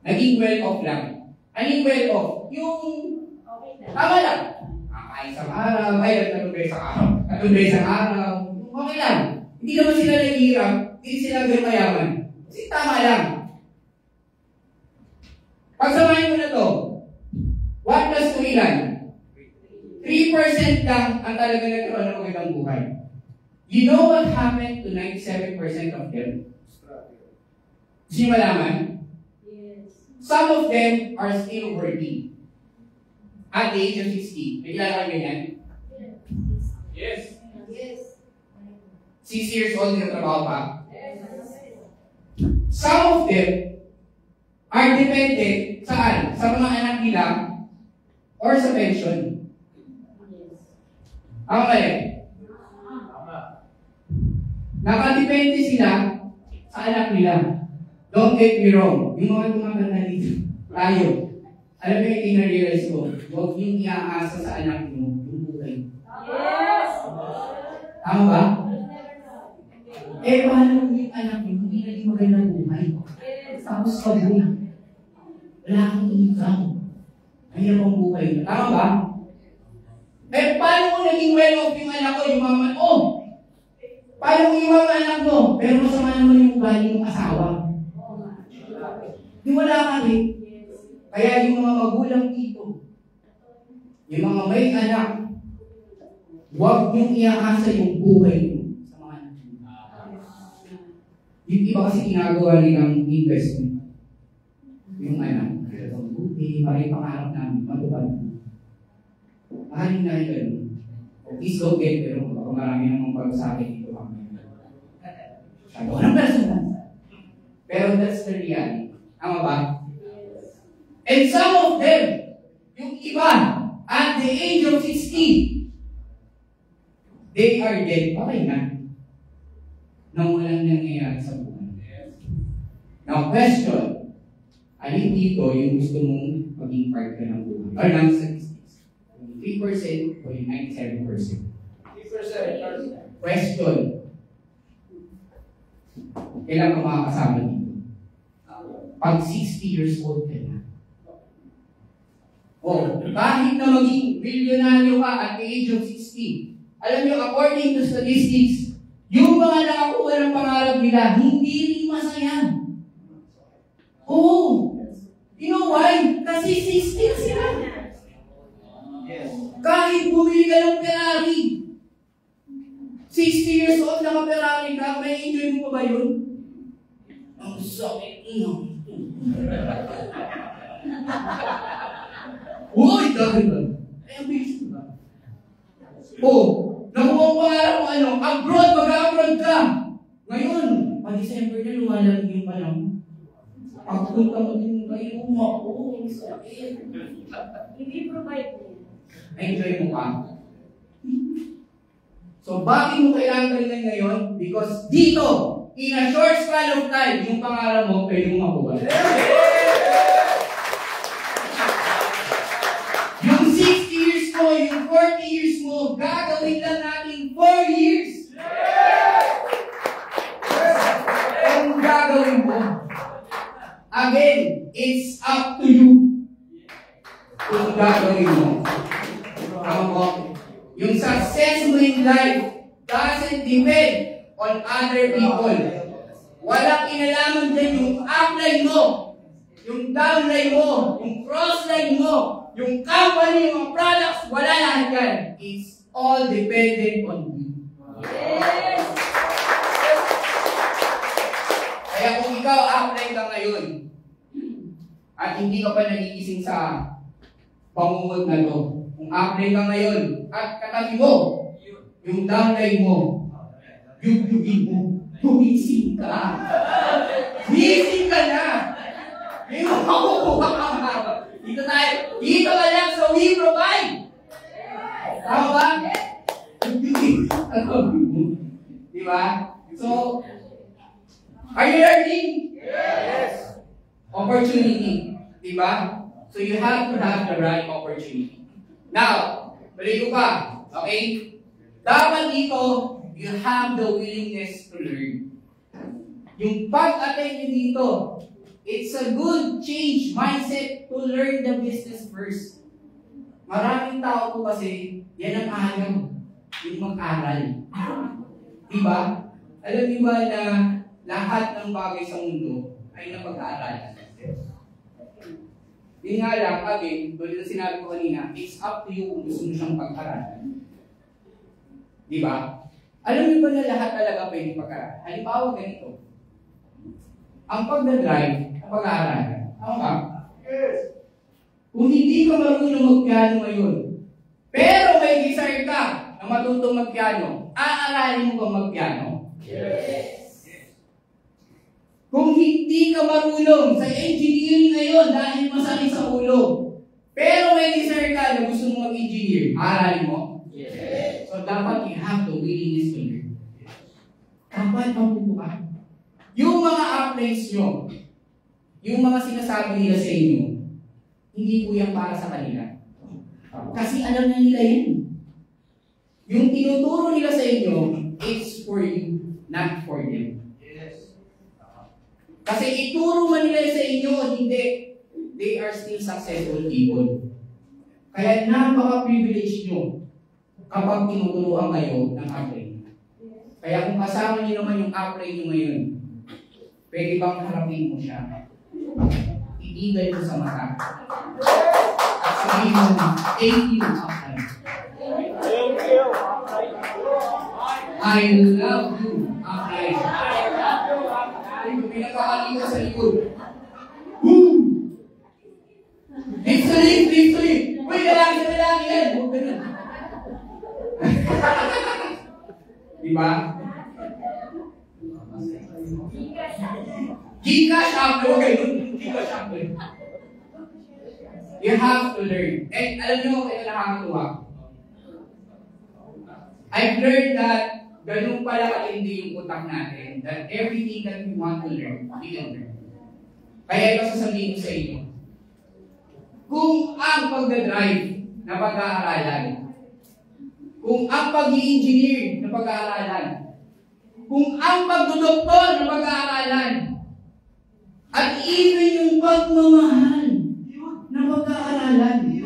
naging well-off lang. Ano yung well-off? Yung tama lang. Kakain sa araw, ay nagtatuloy sa araw. Nagtatuloy sa araw. Okay lang. Hindi naman sila naghihirap. Hindi sila ganun mayaman. Kasi tama lang. Pagsamahin mo na to. 1 plus 2 ilan? 3% lang ang talaga nagkaroon ng magandang buhay. You know what happened to 97% of them? Gusto niyo malaman? Yes. Some of them are still working. At the age of 60. May kilala kayo ganyan? Yes. Yes. 6 years old na trabaho pa. Some of them are dependent saan? Sa mga anak nila or sa pension. Ang mali. Nakadepende sila sa anak nila. Don't get me wrong. Yung mga tumatanda dito, tayo. Alam mo yung ina-realize ko, huwag yung iaasa sa anak mo yung buhay. Yes. Tama ba? Eh, paano yung anak mo hindi naging magandang buhay? Tapos pag-uwi, wala kang income. Kaya pang buhay. Tama ba? Eh, paano kung naging well-off yung anak ko, yung mama? Paano kung yung mga anak mo? Pero masama naman yung ugali ng asawa. Di wala ka rin. Kaya yung mga magulang dito, yung mga may anak, huwag niyong iaasa yung buhay niyo sa mga anak niyo. Yung iba kasi ginagawa nilang investment. Yung anak, parang pangarap namin, matupad. Mahalin na yung ganun. Please don't get pero baka marami namang pag-sabi dito. Pero that's the reality. Tama ba? And some of them, yung iba, at the age of 60, they are dead. Okay na. Nang walang nangyayari sa buhay. Now, question. Alin dito yung gusto mong maging part ka ng buhay? Or ng statistics? Yung 3% o yung 97%? 3%. Question. Kailan ka makakasama dito? Pag 60 years old ka na. Kahit na maging milyonaryo ka at the age of 60, alam niyo, according to statistics, yung mga nakakuha ng pangarap nila, hindi rin masaya. You know why? Kasi 60 na sila. Kahit bumili ka ng Ferrari, 60 years old na ka-Ferrari ka, may enjoy mo pa ba yun? Ang sakit na. Uy, dahil ba? Ay, ang bilis ko ba? Nakuha ko nga abroad, mag-abroad ka. Ngayon, pa-December na lumalang yung panahon. Pagpunta mo din kayo, ang sakit. Hindi provide mo. Enjoy mo ka? So, bakit mo kailangan galingan ngayon? Because dito, in a short span of time, yung pangarap mo, pwede mo makuha. Yung 60 years mo, yung 40 years mo, gagawin lang natin 4 years. Kung gagawin mo, again, it's up to you. Kung gagawin mo. Tama po? Yung success mo in life doesn't depend on other people. Walang kinalaman dyan yung upline mo, yung downline mo, yung crossline mo, yung company, yung mga products, wala lahat yan. It's all dependent on you. Yes! Kaya kung ikaw upline ka ngayon, at hindi ka pa nagigising sa pangungod na to, kung upline ka ngayon, at katabi mo, yung downline mo, yugin mo, gumising ka. Gumising ka na. May makukuha ka nga. Dito ka lang sa We Provide. Tama ba? Di ba? So, are you learning? Yes. Opportunity. Di ba? So, you have to have the right opportunity. Now, balik ko pa. Okay? Dapat dito, you have the willingness to learn. Yung pag-attend nyo dito, it's a good change mindset to learn the business first. Maraming tao po kasi, yan ang ayaw. Yung mag-aral. Diba? Alam niyo ba na lahat ng bagay sa mundo ay napag-aaralan? Yun nga lang, again, tulad na sinabi ko kanina, it's up to you kung gusto mo siyang pag-aralan. Diba? Alam niyo ba na lahat talaga pwede pag-aralan? Halimbawa ganito. Ang pag-drive, ang pag-aaralan. Tama ba? Yes. Kung hindi ka marunong mag-piano ngayon, pero may desire ka na matutong mag-piano, aaralin mo ba mag-piano? Yes. Kung hindi ka marunong sa engineering ngayon dahil masakit sa ulo, pero may desire ka na gusto mo mag-engineer, aaralin mo? Yes. So dapat you have the willingness to learn. Dapat mabubuhay. Yung mga uplinks nyo, yung mga sinasabi nila sa inyo, hindi po yan para sa kanila. Kasi alam na nila yan. Yung tinuturo nila sa inyo, it's for you, not for them. Yes. Kasi ituro man nila sa inyo, hindi. They are still successful people. Kaya napaka-privilege nyo kapag tinuturuan kayo ng upline. Kaya kung kasama niyo naman yung upline niyo ngayon, pwede bang harapin mo siya? Itigay mo sa mata. At sabihin mo, thank you, upline. Thank you. I love you, upline. Pinagkakali ka sa likod. Woo! Victory! Victory! Uy, lalaki yan! Huwag ganun. Diba? Gcash after. Huwag ganun. Gcash after. You have to learn. Eh, alam nyo, ito nakakatuwa. I've learned that ganun pala kalindi yung utak natin, that everything that we want to learn, we can learn. Kaya ito sasabihin ko sa inyo, kung ang pagdadrive na pag-aaralan, kung ang pag-i-engineer na pag-aaralan, kung ang pagdodoktor na pag-aaralan, at even yung pagmamahal na pag-aaralan,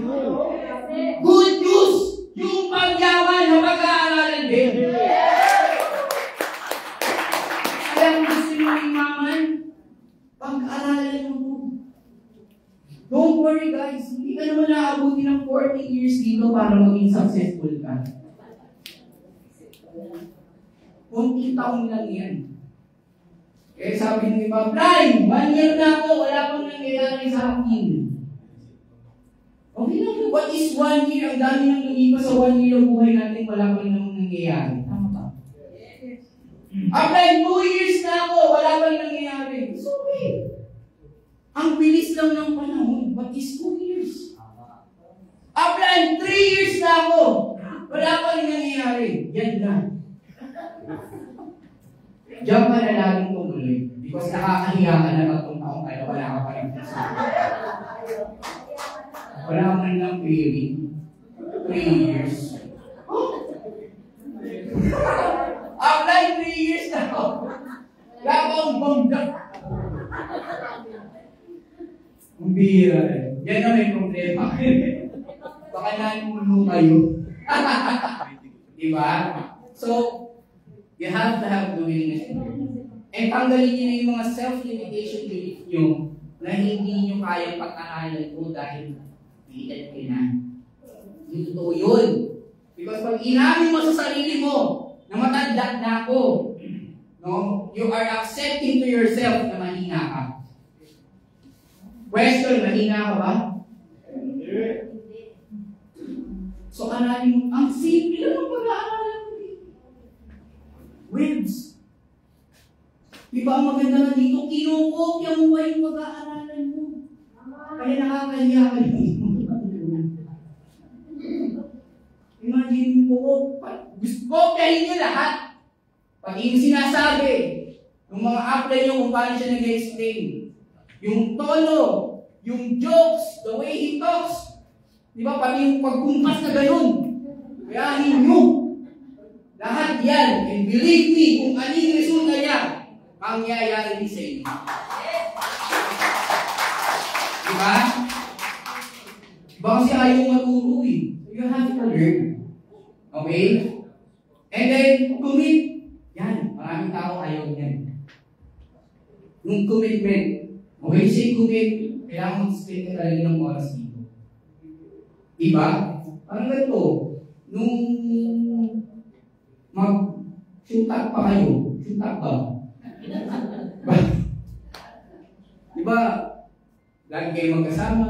good news, yung pagyaman na pag-aaralan din. Kaya kung gusto nyo imaman, pag-aralan mo po. Don't worry guys, hindi ka naman naabuti ng 40 years dito para maging successful ka. Kunting taon lang yan. Kaya sabi ng iba, Brian, 1 year na ako, wala pang nangyayari sa akin. Okay lang, what is 1 year? Ang dami nang lumipas sa 1 year ang buhay natin, wala pa rin namang nangyayari. Tama ba? Brian, 2 years na ako, wala pa rin nangyayari. It's okay. Ang bilis lang ng panahon. What is 2 years? Brian, 3 years na ako, wala pa rin nangyayari. Yan na. Diyan ka na laging tumuloy because nakakahiya ka na 3 taong kaya wala ka pa rin kasi. Wala ka man lang pairing. 3 years. Like 3 years na ako. Wala akong bongga. Ang bihira eh. Yan na may problema. Baka nanuno kayo. Diba? So, you have to have the willingness to learn. And tanggalin niyo yung mga self-limitation belief nyo na hindi nyo kayang pag-aralan ko dahil bigat ka na. Hindi totoo yun. Because pag inamin mo sa sarili mo na matanda na ako, no, you are accepting to yourself na mahina ka. Question, mahina ka ba? So, aralin mo, ang simple lang ang pag-aaralan mo. Words. Diba ang maganda na dito, kinukopya mo ba yung pag-aaralan mo? Kaya nakakahiya ka yung imagine mo, gusto kopyahin nyo lahat. Pag yung sinasabi, yung mga apply nyo kung paano siya nag-explain, yung tono, yung jokes, the way he talks, diba, pati yung pagkumpas na ganun, kayahin nyo. Lahat yan, and believe me, kung anong resulta niya, mangyayari din sa inyo. Diba? Diba kasi ayaw maturo eh. You have to learn. Okay? And then, commit. Yan, maraming tao ayaw yan. Yung commitment. Okay, say commit, kailangan mag-spend ka talaga ng oras dito. Diba? Parang ganito, nung mag-shoot-up pa kayo. Shoot-up ba? Diba? Lagi kayo magkasama,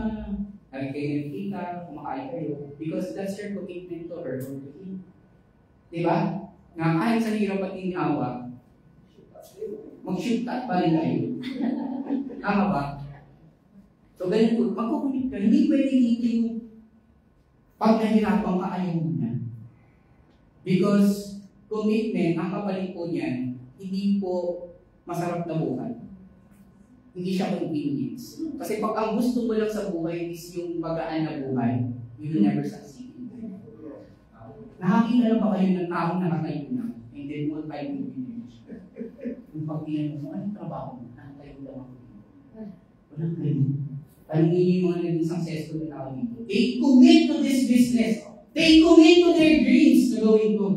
lagi kayo nakikita, kumakain kayo. Because that's your commitment to her or to him. Diba? Nga kahit sa hirap at inawa, mag-shoot-up pa rin kayo. Tama ba? So ganito, magkukumit ka. Hindi pwede dito yung pag nahirapan ka ayaw muna. Because commitment, ang kapalit po niyan, hindi po masarap na buhay. Hindi siya convenience. Kasi pag ang gusto mo lang sa buhay is yung magaan na buhay, you will never succeed in life. Nakakita na ba kayo ng taong nakatayo na and then multi-millionaires? Yung pag-iyan mo, anong trabaho mo? Nakatayo lang ako. Walang ganun. Palingin yung mga naging successful na tao dito. They commit to this business. They commit to their dreams na gawin to.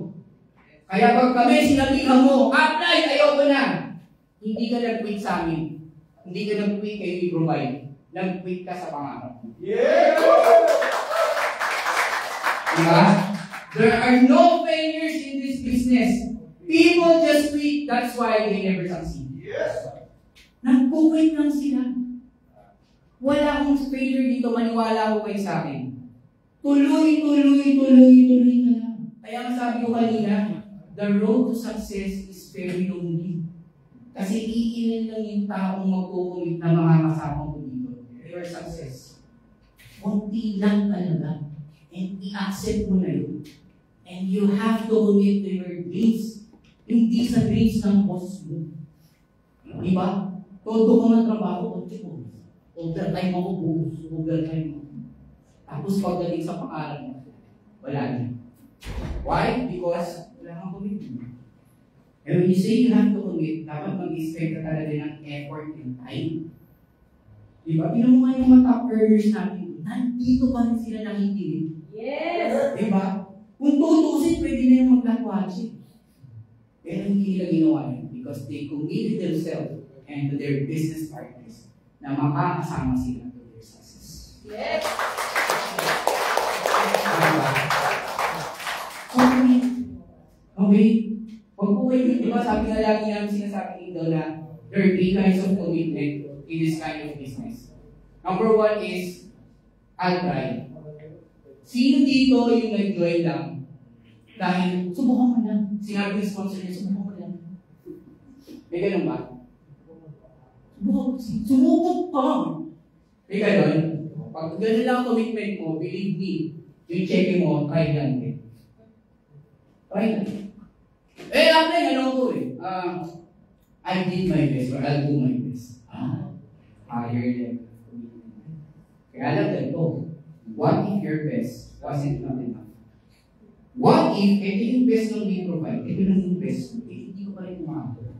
Kaya pag kami sinabihan mo, apply, ayoko na. Hindi ka nag-quit sa amin. Hindi ka nag-quit kay We Provide. Nag-quit ka sa pangarap mo. Yeah! Diba? There are no failures in this business. People just quit. That's why they never succeed. Yes! Nagpo-quit lang sila. Wala akong failure dito. Maniwala ko kayo sa akin. Tuloy na lang. Kaya ang sabi ko kanina, the road to success is very lonely. Kasi iilan lang yung taong magkukumit na makakasama mo dito. Your success. Kunti lang talaga. And i-accept mo na yun. And you have to commit to your dreams. Hindi sa dreams ng boss mo. Diba? Todo ko ng trabaho, kunti ko. Overtime ako buhos. Overtime ako. Tapos pagdating sa pangalan mo, wala na. Why? Because wala kang commitment. And when you say you have to commit, dapat mag-expect ka talaga ng effort and time. Diba? Tingnan mo nga yung mga top earners natin. Nandito pa rin sila nakikinig. Yes! Diba? Kung tutusin, pwede na yung mag-watching. Pero hindi nila ginawa yun because they committed themselves and to their business partners na makakasama sila to their success. Yes! Diba? Okay. Pag po kayo, di ba, sabi nga lagi namin sinasabi dito na there are 3 kinds of commitment in this kind of business. Number 1 is, I'll try. Sino dito yung nag-join lang? Dahil, subukan mo lang. Sinabi ng sponsor niya, subukan mo lang. May ganun ba? Subukan ka! May ganun? Pag ganun lang ang commitment mo, believe me, yung check mo, try lang din. Try lang. Apply, ano ko eh. I did my best or I'll do my best. Higher level. Kaya alam ganito, what if your best wasn't not enough? What if, ito yung best ng we provide, ito lang yung best mo, hindi ko pa rin umabot.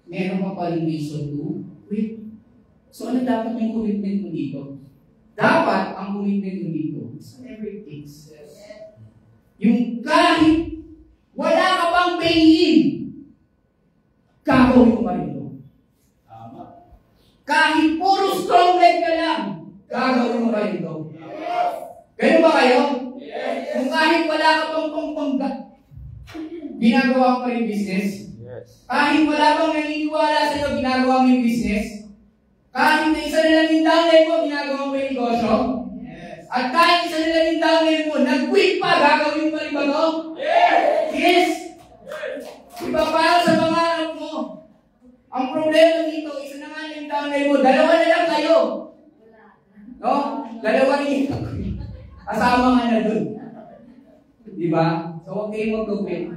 Meron pa pa rin reason to quit. So ano dapat yung commitment mo dito? Dapat ang commitment mo dito is whatever it takes. Yung kahit wala ka pang pay-in, gagawin mo pa rin ito. Kahit puro strong leg ka lang, gagawin mo pa rin ito. Ganun ba kayo? Kung kahit wala ka pang ginagawa pa rin business, kahit wala pang naniniwala sa iyo, ginagawa mo yung business, kahit na isa na lang yung downline mo, ginagawa mo yung negosyo, at kahit isa na lang yung downline mo, nag-quit pa, gagawin mo rin ba ito? Yes! Iba para sa mga anak mo. Ang problema dito, isa na nga yung downline mo, dalawa na lang kayo. No? Dalawa rin. Kasama nga na dun. Diba? So, huwag kayong mag-quit.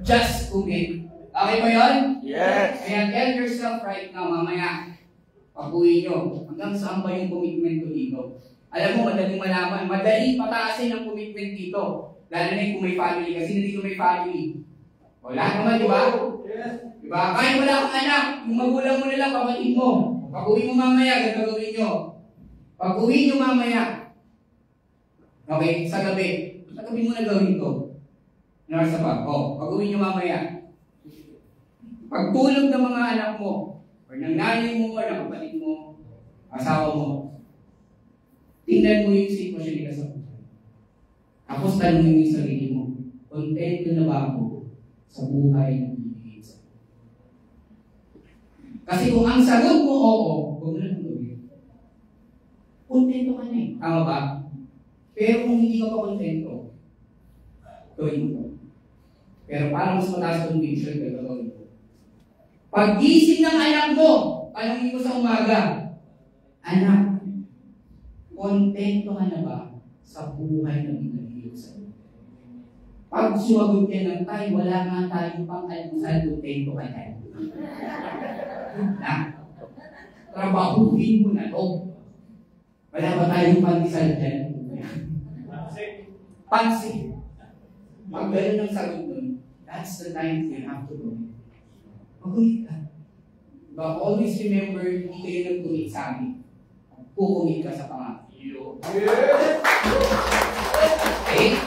Just commit. Okay ba yun? Yes! Kaya tell yourself right now, mamaya, pag-uwi nyo, hanggang saan ba yung commitment ko dito? Alam mo, madaling malaman. Madaling pataasin ang commitment dito. Lalo na kung may family. Kasi hindi ko may family. Wala naman, di ba? Diba? Kahit wala kang anak, yung magulang mo na lang, kapatid mo. Pag-uwi mo mamaya, gagawin nyo. Pag-uwi nyo mamaya, okay, sa gabi. Sa gabi mo na gawin to. Nasa pa. Pag-uwi nyo mamaya. Pagtulog ng mga anak mo, or ng nanay mo, or ng kapatid mo, asawa mo, tingnan mo yung sitwasyon nila sa buhay. Tapos tanongin mo yung sarili mo, kontento na ba ako sa buhay na binigay sa iyo? Kasi kung ang sagot mo, oo, huwag mo na nang gawin. Kontento ka na eh. Tama ba? Pero kung hindi ka pa kontento, gawin mo. Pero para mas mataas conviction, gagawin mo. Pag-gising ng anak mo, tanongin mo sa umaga, anak, kontento ka na ba sa buhay na binigay sa iyo? Pag sumagot niya ng tay, wala nga tayong pang-almusal, kontento ka na. Trabahuhin mo na to. Wala ba tayong pandesal dyan? Pansin. Pag gano'n ang sagot nun, that's the time you have to go. Mag-commit ka. But always remember, hindi kayo nag-commit sa amin. Kukumit ka sa pangalan. Yes! Okay?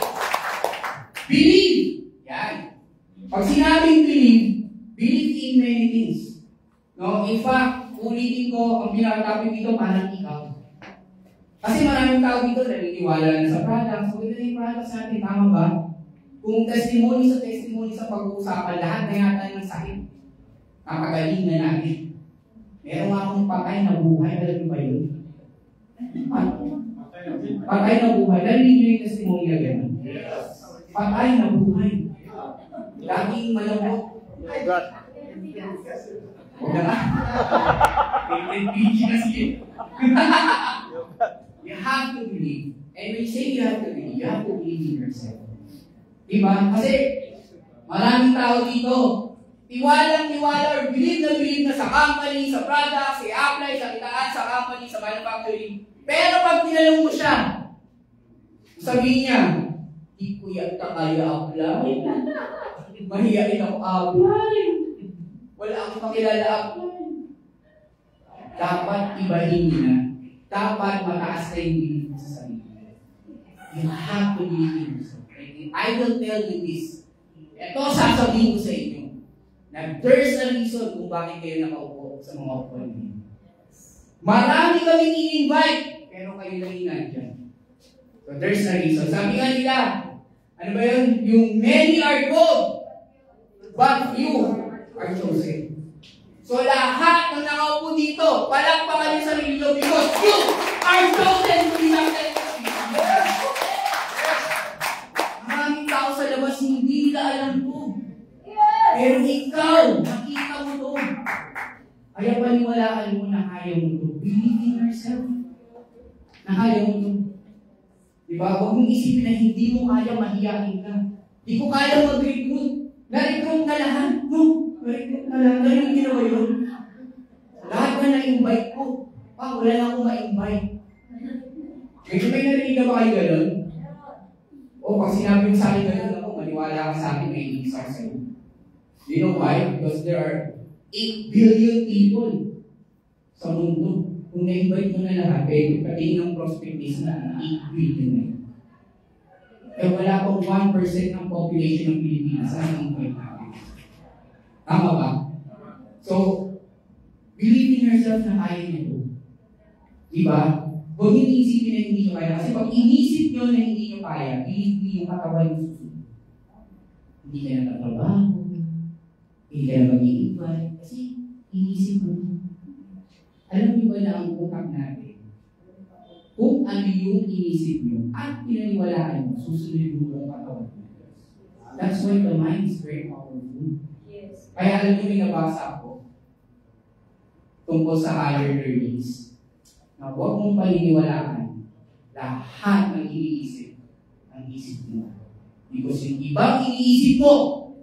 Believe. Yan. Pag sinabing believe in many things. No? In fact, ulitin ko, ang pinaka-topic dito, parang ikaw. Kasi maraming tao dito naniniwala na sa products. So, ito na yung products natin. Tama ba? Kung testimony sa pag-uusapan, lahat na yata ng sakit. Kakagaling na natin. Meron nga akong patay na buhay. Alam niyo ba yun? Patay na buhay. Narinig niyo yung testimony na gano'n? Patay na buhay. Laging malambot. Huwag na. PG na siya. You have to believe. And when you say you have to believe in yourself. Diba? Kasi maraming tao dito, tiwala or believe na sa company, sa products, i-apply, sa kitaan, sa company, sa manufacturing. Pero pag tinanong mo siya, sabihin niya, di ko yata kaya apply. Mahiyain ako apply. Wala akong makilala apply. Dapat ibahin niya. Dapat mataas na yung belief sa sarili. You have to believe in yourself. I will tell you this. Ito sasabihin ko sa inyo. Na there's a reason kung bakit kayo nakaupo sa mga upuan niyo. Marami kaming i-invite, pero kayo lang inandyan. So there's a reason. Sabi nga nila, ano ba yun? Yung many are called, but few are chosen. So lahat ng nakaupo dito, palakpakan yung sarili nyo because you are chosen to be accepted. Maraming tao sa labas hindi nila alam ko. Pero ikaw, nakita mo to. Kaya paniwalaan mo na kaya mo to. Believe in yourself. Na kaya mo to. Diba? Huwag mong isipin na hindi mo kaya, mahiyain ka. Hindi ko kaya mag-recruit. Na-recruit na lahat. No. Narinig niyo na ba yun? Lahat na na-invite ko. Wala na akong ma-invite. Medyo may narinig na ba kayo gano'n? O, pag sinabi mo sa akin gano'n, ako, maniwala ka sa akin, may ibig sa sa'yo. You know why? Because there are 8 billion people sa mundo. Kung na-invite mo na lahat, patingin ng prospect list na 8 billion na yun. Eh, wala pong 1% ng population ng Pilipinas na na-invite natin. Tama ba? So, believe in yourself na kaya nyo. Diba? Huwag nyo iisipin na hindi nyo kaya. Kasi pag inisip nyo na hindi nyo kaya, hindi yung katawan yung susunod. Hindi ka na tatrabaho, hindi ka na mag-iibay, kasi inisip mo. Alam nyo ba na ang utak natin? Kung ano yung inisip nyo at pinaniwalaan mo, susunod yung katawan. That's why the mind is very powerful. Kaya alam niyo may nabasa ako tungkol sa higher learnings na huwag mong paniniwalaan lahat ng iniisip ng isip mo. Because yung ibang iniisip mo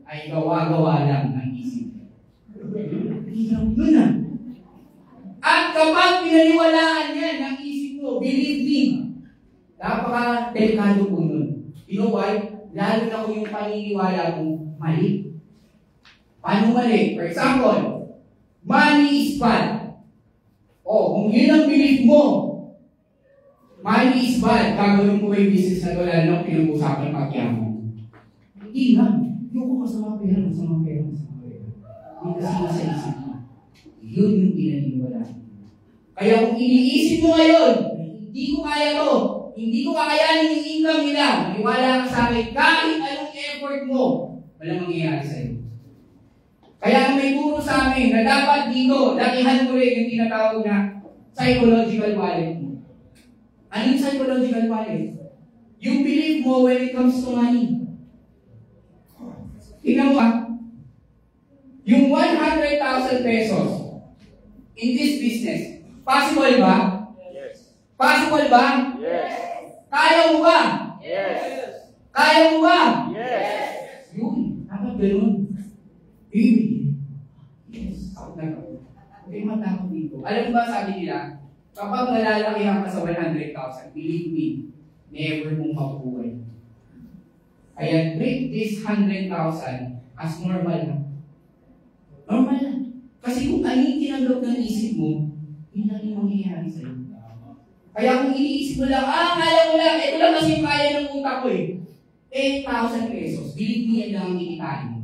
ay gawa-gawa lang ng isip mo. Ikaw yun na. At kapag pinaniwalaan yan ng isip mo, believe me, napaka-delikado po nun. You know why? Lalo na kung yung paniniwala mo mali. Paano mali? For example, money is bad. Kung yun ang belief mo, money is bad, gagawin mo yung business na wala lang pinag-usapan pagyaman. Hindi lang. Yung ko masama pera. Hindi kasi nasa isip mo. Yun yung pinaniniwala. Kaya kung iniisip mo ngayon, hindi ko kaya to, hindi ko kakayanin yung income nila, maniwala ka sa akin, kahit anong effort mo, walang mangyayari sa'yo. Kaya may turo sa amin na dapat dito, lakihan mo rin yung tinatawag na psychological wallet mo. Ano yung psychological wallet? Yung belief mo when it comes to money. Tingnan mo yung 100,000 pesos in this business, possible ba? Yes. Possible ba? Yes. Kaya mo ba? Yes. Kaya mo ba? Yes. Yun, dapat ganun. Yes, ako na ako. Okay, matakot dito. Alam mo ba sabi nila, kapag nalalakihan ka sa 100,000, believe me, never mong makukuha. Kaya treat this 100,000 as normal lang. Normal lang. Kasi kung ano yung tinanggap ng isip mo, yun lang yung mangyayari sa'yo. Kaya kung iniisip mo lang, kaya mo lang, ito lang kasi yung kaya ng utak ko eh. 8,000 pesos, believe me, yan lang ang kikitain mo.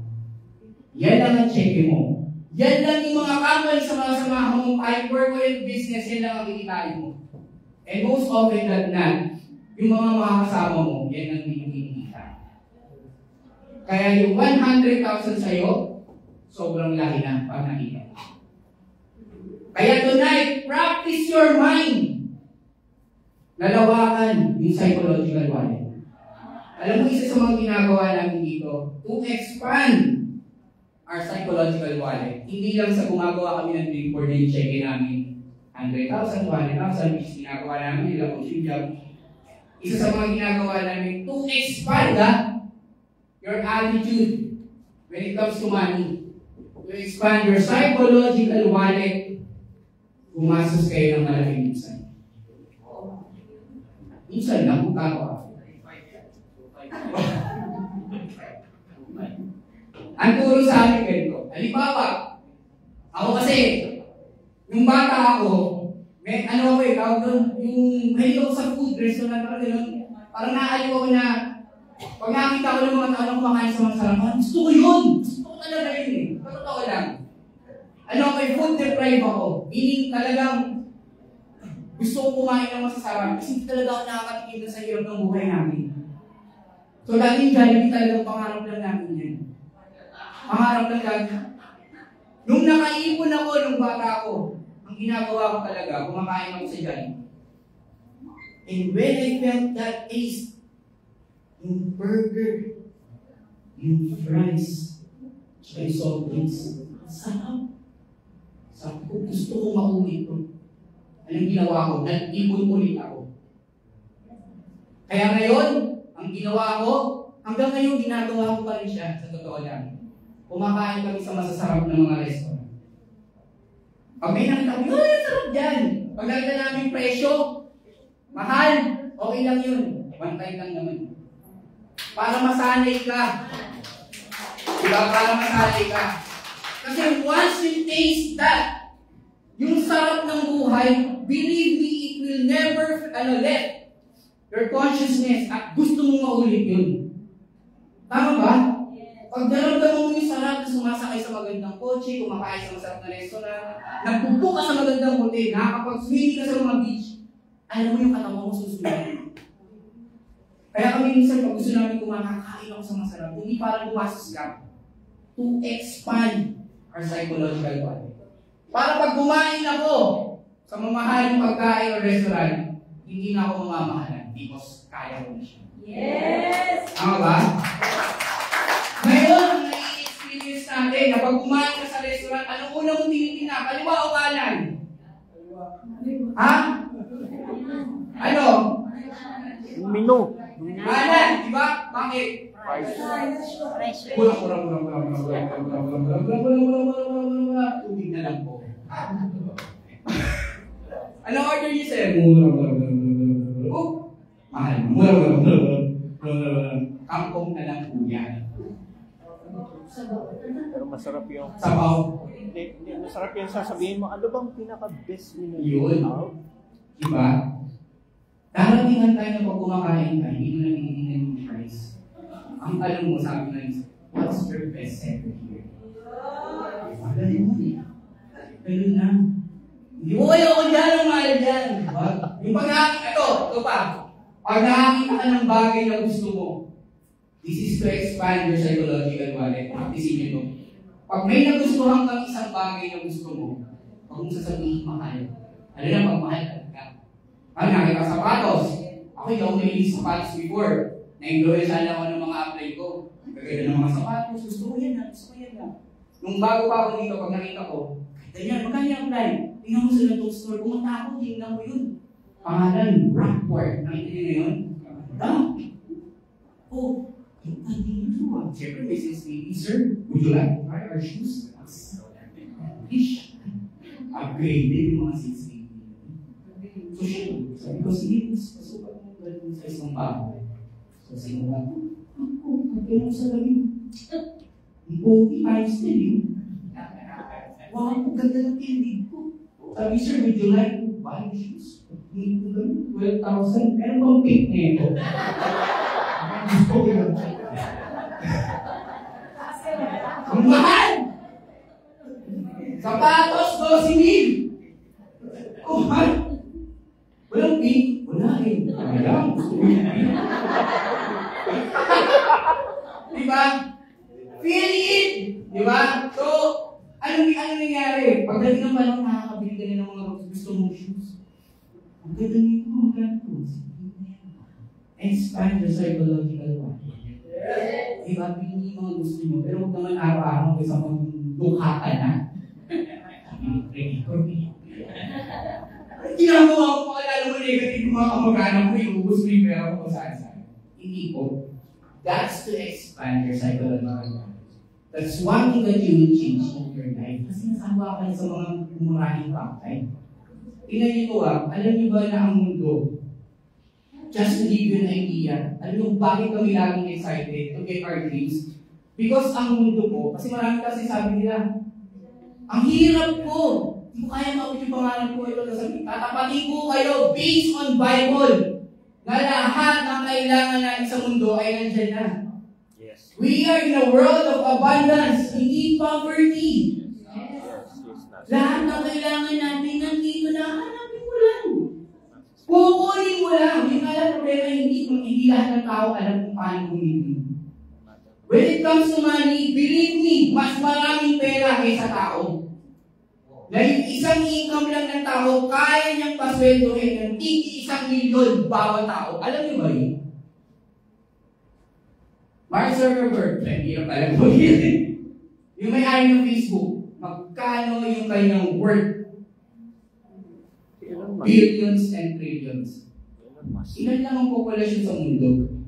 Yan lang ang cheque mo. Yan lang yung mga company sa mga samahan mo, kahit work or business, yan lang ang kikitain mo. And most often than not, yung mga makakasama mo, yan ang kinikita. Kaya yung 100,000 sa'yo, sobrang laki na pag nakita. Kaya tonight, practice your mind. Lalawakan yung psychological wallet. Alam mo, isa sa mga ginagawa namin dito, to expand our psychological wallet. Hindi lang sa gumagawa kami ng report na yung check namin. 100,000, 200,000, which ginagawa namin, nila kung job. Isa sa mga ginagawa namin, to expand your attitude when it comes to money. To expand your psychological wallet, gumasos kayo ng malaking minsan. Minsan lang, kung kako. Ang turo sa amin ganito. Halimbawa, ako kasi, yung bata ako, may ano ako eh, tawag doon, yung mahilig ako sa food, restaurant, parang naaliw ako na, pag nakita ko ng mga tao na kumakain sa mga sarapan, gusto ko yun! Gusto ko talaga yun eh. Totoo lang. Ano, may food deprive ako. Meaning talagang, gusto ko kumain ng masasarap kasi hindi talaga ako nakakatikim sa hirap ng buhay namin. So, laging Jollibee talagang pangarap lang namin yan. Pangarap lang lagi. Nung nakaipon ako nung bata ko, ang ginagawa ko talaga, kumakain ako sa Jollibee. And when I felt that taste, yung burger, yung fries, yung soft drinks, sarap. Sabi ko, gusto ko maulit ko. Anong ginawa ko? Nag-ipon ulit ako. Kaya ngayon, ang ginawa ko, hanggang ngayon ginagawa ko pa rin siya, sa totoo lang. Kumakain kami sa masasarap na mga restaurant. Pag may nakita ko, sarap dyan. Pag nakita namin presyo, mahal, okay lang yun. One time lang naman. Para masanay ka. Diba? Para masanay ka. Kasi once you taste that, yung sarap ng buhay, believe me, it will never let your consciousness at gusto mong maulit yun. Tama ba? Pag naramdaman mo yung sarap na sumasakay sa magandang kotse, kumakain sa masarap na restaurant, nagpupo ka sa magandang hotel, nakakapag-swimming ka sa mga beach, alam mo yung katawan mo susunod. Kaya kami minsan pag gusto namin kumakain ako sa masarap, hindi para gumasos ka, to expand our psychological body. Para pag kumain ako sa mamahaling pagkain o restaurant, hindi na ako mamamahalan because kaya ko na siya. Yes! Tama ba? Ngayon, ang nai-experience natin na pag kumain ka sa restaurant, anong unang mong tinitingnan? Kaliwa o kanan? Ha? Ano? Menu. Kanan, di ba? Bakit? Kulang. Tubig na lang po. Anong order niyo, sir? Oh, mahal. Kangkong na lang po yan. Pero masarap yung... Sabaw. Hindi, masarap yung sasabihin mo, ano bang pinaka-best menu? Yun. Diba? Daratingan tayo na pag kumakain ka, hindi mo na tinitingnan yung price. Ang alam mo, sabi na yun, what's your best seller here? Magaling mo eh. Ganun na. Hindi mo kayo ako dyan ang mahal dyan. Yung pag-nakakita, ito pa. Pag nakakita ka ng bagay na gusto mo, this is to expand your psychological wallet. Practicein nyo ito. Pag may nagustuhan kang isang bagay na gusto mo, huwag mong sasabihin mahal. Ano na, pag mahal ka. Ano, nakita sapatos. Ako hindi ako nailis sapatos before. Na-enjoy sana ako ng mga apply ko. Kaganda ng mga sapatos. Gusto ko yan na. Nung bago pa ako dito, pag nakita ko, ganyan, magkano yung apply? Tingnan mo sa Lotto store. Pumunta ako, tingnan ko yun. Pangalan, Rockport. Nakita niyo na yun? Oh, ang dito ah. Siyempre, may since sir, would you like to try our shoes? Ish. Upgraded yung mga since So, siya, sabi ko, sige, pasukan mo doon sa isang bago. So, sinuha ko, magkano sa lamin. Ang pogi, times 10 yun. Wow, ang ganda ng tindig ko. Sabi, sir, would you like to buy shoes? 12,000? Pero bang pick nito? Gusto ko yun. Ang mahal! Sapatos, 12,000! Oh, mahal! Walang pick? Wala eh. Ayan, gusto ko yung pick. Diba? Feel it! Diba? So, ano nangyari? Pagdating ng panahon, nakakabili ka na ng mga gusto mong shoes. Ang ganda nito, ang ganda. Expand your psychological one. Diba? Pili yung mga gusto nyo. Pero huwag naman araw-araw kaysa magdukata na. Ginagawa ko makalala mo negative yung mga kamag-anak ko, iubos mo yung pera ko saan-saan. Hindi po. That's to expand your psychological one. That's one thing that you will change in your life. Kasi nasawa ka sa mga murahing paktay. Tingnan niyo alam niyo ba na ang mundo, just to give you an idea, alam niyo bakit kami laging excited to get our dreams? Because ang mundo po, kasi marami kasi sabi nila, ang hirap po, hindi ko kaya maabot yung pangalan ko ito. Tatapatin ko kayo based on Bible na lahat ng kailangan natin sa mundo ay nandyan na. Yes. We are in a world of abundance, hindi poverty. Lahat ng kailangan natin nandito na, hanapin mo lang. Kukunin mo lang. Yung problema, hindi lahat ng tao alam kung paano kumili. When it comes to money, believe me, mas maraming pera kaysa tao. Dahil isang income lang ng tao, kaya niyang pasweldohin ng tig 1 milyon bawat tao. Alam niyo ba yun? Mark Zuckerberg, hindi na pala po yun. Yung may-ari ng Facebook, magkano yung kanyang worth? Billions and trillions. Ilan lang ang populasyon sa mundo?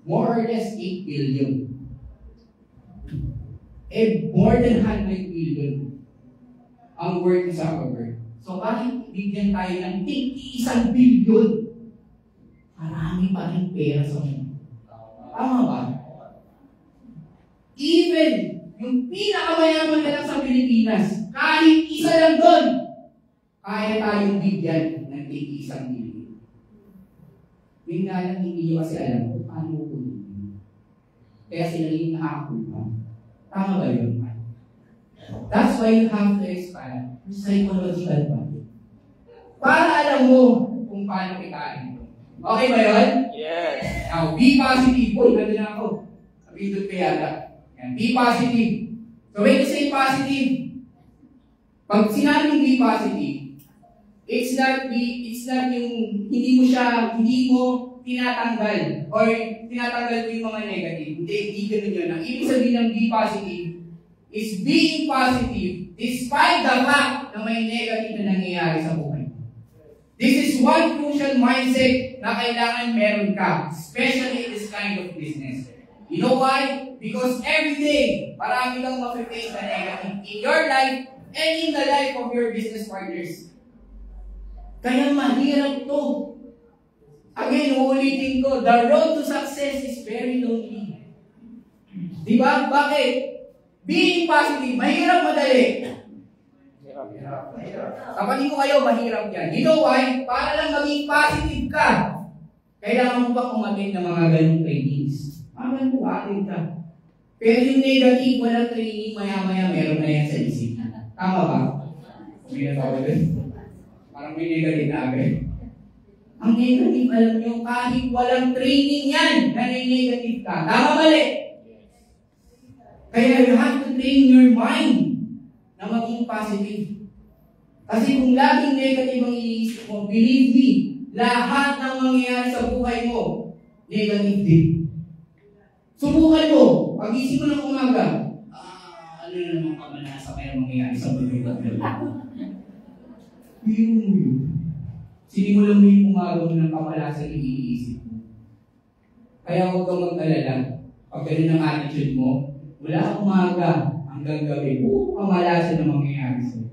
More or less 8 billion. More than 100 billion ang worth ni Zuckerberg. So bakit bigyan tayo ng 1 billion? Marami pa rin pera sa mundo. Tama ba? Even yung pinakamayaman na lang sa Pilipinas, kahit isa lang doon, kaya tayong bigyan ng 1 billion. Yung nga lang hindi nyo kasi alam kung paano kunin. Kaya sila yung nakakulpa. Tama ba yun? That's why you have to expand your psychological body. Para alam mo kung paano kitain ito. Okay ba yun? Yes. Now, be positive. Uy, ganda na ako. Sabihin doon kaya yata. Be positive. So when you say positive, pag sinabing be positive, it's not yung hindi mo tinatanggal or tinatanggal mo yung mga negative. Hindi ganun yun. Ang ibig sabihin ng be positive is being positive despite the fact na may negative na nangyayari sa buhay. This is one crucial mindset na kailangan meron ka, especially in this kind of business. You know why? Because every day, marami kang ma-face na negative in your life and in the life of your business partners. Kaya mahirap to. Again, uulitin ko, the road to success is very lonely. Diba? Bakit? Being positive, mahirap madali. Kapanin ko kayo, mahirap yan. You know why? Para lang maging positive ka, kailangan mo pa kumatin ng mga ganong trainings. Maman mo, atin ka. Pero yung negative, walang training, maya-maya meron na yan sa isip. Tama ba? May natawa din. Parang may negative na agad. Ang negative, alam nyo, kahit walang training yan, nanay-negative ka. Tama mali? Kaya you have to train your mind na maging positive. Kasi kung laging negative ang iniisip mo, believe me, lahat ng mangyayari sa buhay mo, negative din. Subukan mo, pag-isip mo ng umaga, ano na naman kamanasa kaya mangyayari sa buhay mo? Biro mo yun. Sinimulan mo yung umaga mo ng kamalasa yung iniisip mo. Kaya huwag kang mag-alala. Pag ganun ang attitude mo, wala umaga hanggang gabi, puro kamalasa na mangyayari sa'yo.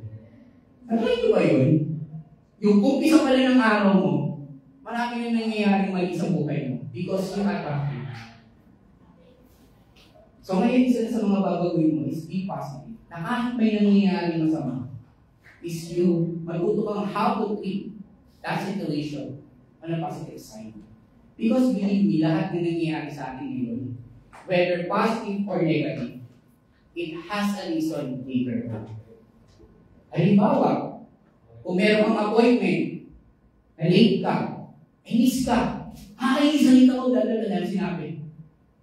Alam niyo ba yun? Yung umpisa pala ng araw mo, marami na nangyayari mali sa buhay mo because you are happy. So ngayon, isa sa mga babaguhin mo is be positive. Na kahit may nangyayari masama, is you matuto kang how to treat that situation on a positive side. Because believe me, lahat na nangyayari sa atin ngayon, whether positive or negative, it has a reason later on. Halimbawa, kung meron kang appointment, na-late ka, inis ka, kakainis ako dahil sinabi.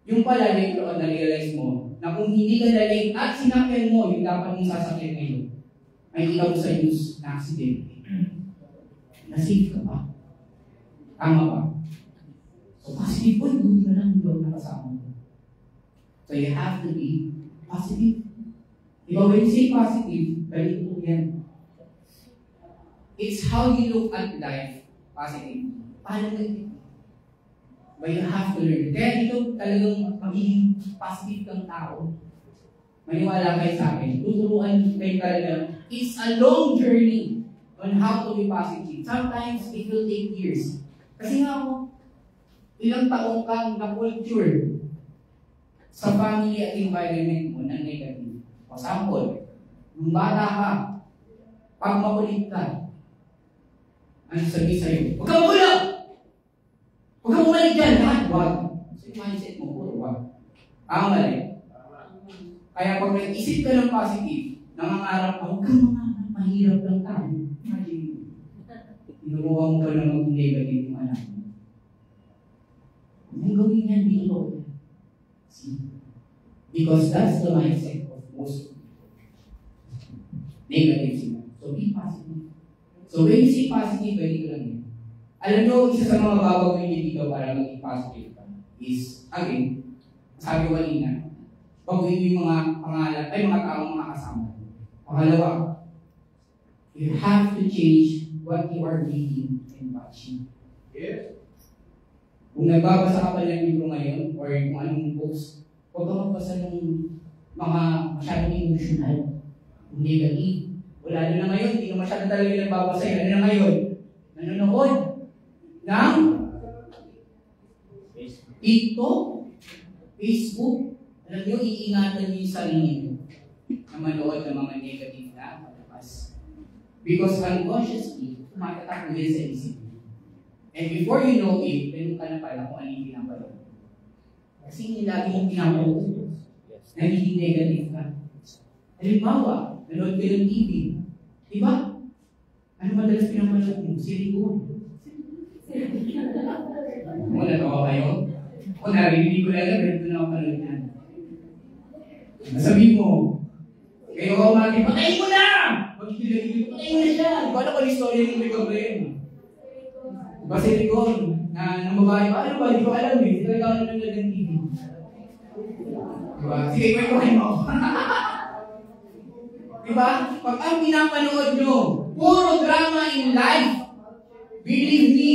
Yung pala, later on, na-realize mo na kung hindi ka na-late at sinabihan mo yung dapat mong sasakyan ngayon, ay ikaw sa news na accident. Na-safe ka ba? Tama ba? So, positive po, hindi ka lang yung nakasama mo. So, you have to be positive. Diba, when you say positive, balik po yan. It's how you look at life positive. Paano negative? But you have to learn. Kaya dito talagang magiging positive kang tao. Maniwala kayo sa akin. Tuturuan kayo talaga. It's a long journey on how to be positive. Sometimes it will take years. Kasi nga ako, ilang taong kang na-culture sa family at environment mo na negative. For example, nung bata ka, pag makulit ka, ano sabi sa'yo? Huwag kang makulit! Huwag kang umalik dyan! Lahat, wag. So yung mindset mo, puro wag. Ang mali. Kaya pag nag-isip ka ng positive, nangangarap ka, huwag kang mangarap, mahirap lang tayo. Imagine, inuruwa mo pa ng mag-negative yung anak mo. Kung gawin yan, di ko. Because that's the mindset of most negative sila. So be positive. So when you say positive, pwede ko lang yun. Alam nyo, isa sa mga babagawin niyo dito para maging positive ka is, again, sabi ko kanina, baguhin yung mga pangalan, ay mga taong mga kasama. Pangalawa, you have to change what you are reading and watching. Yes. Kung nagbabasa ka pa ng libro ngayon, or kung anong books, huwag ka magbasa ng mga masyadong emotional, negative. Wala na ngayon, hindi na masyadong talaga nagbabasa yun. Ano na ngayon? Nanonood ng TikTok, Facebook. Alam nyo, iingatan nyo yung sarili nyo na manood ng mga negative na palabas. Because unconsciously, tumatatak mo yan sa isip mo. And before you know it, ganun ka na pala kung ano yung pinapanood. Kasi hindi lagi mong pinapanood. Nagiging negative ka. Halimbawa, nanood ka ng TV. Diba? Ano madalas pinapanood mo? Sirigon. Kung natawa kayo? Kung narinig ko lang, ganito na ako panood yan. Nasabi mo, kayo ako mati, patayin mo na! Magkikilagin, patayin mo na siya! Diba na ko yung story ng Rico Graham? Diba si Rigon, na babae pa, ano ba? Di ko alam eh. Talaga ako nanonood ng TV. Diba? Sige, kwento mo. Diba? Pag ang pinapanood nyo, puro drama in life, believe me,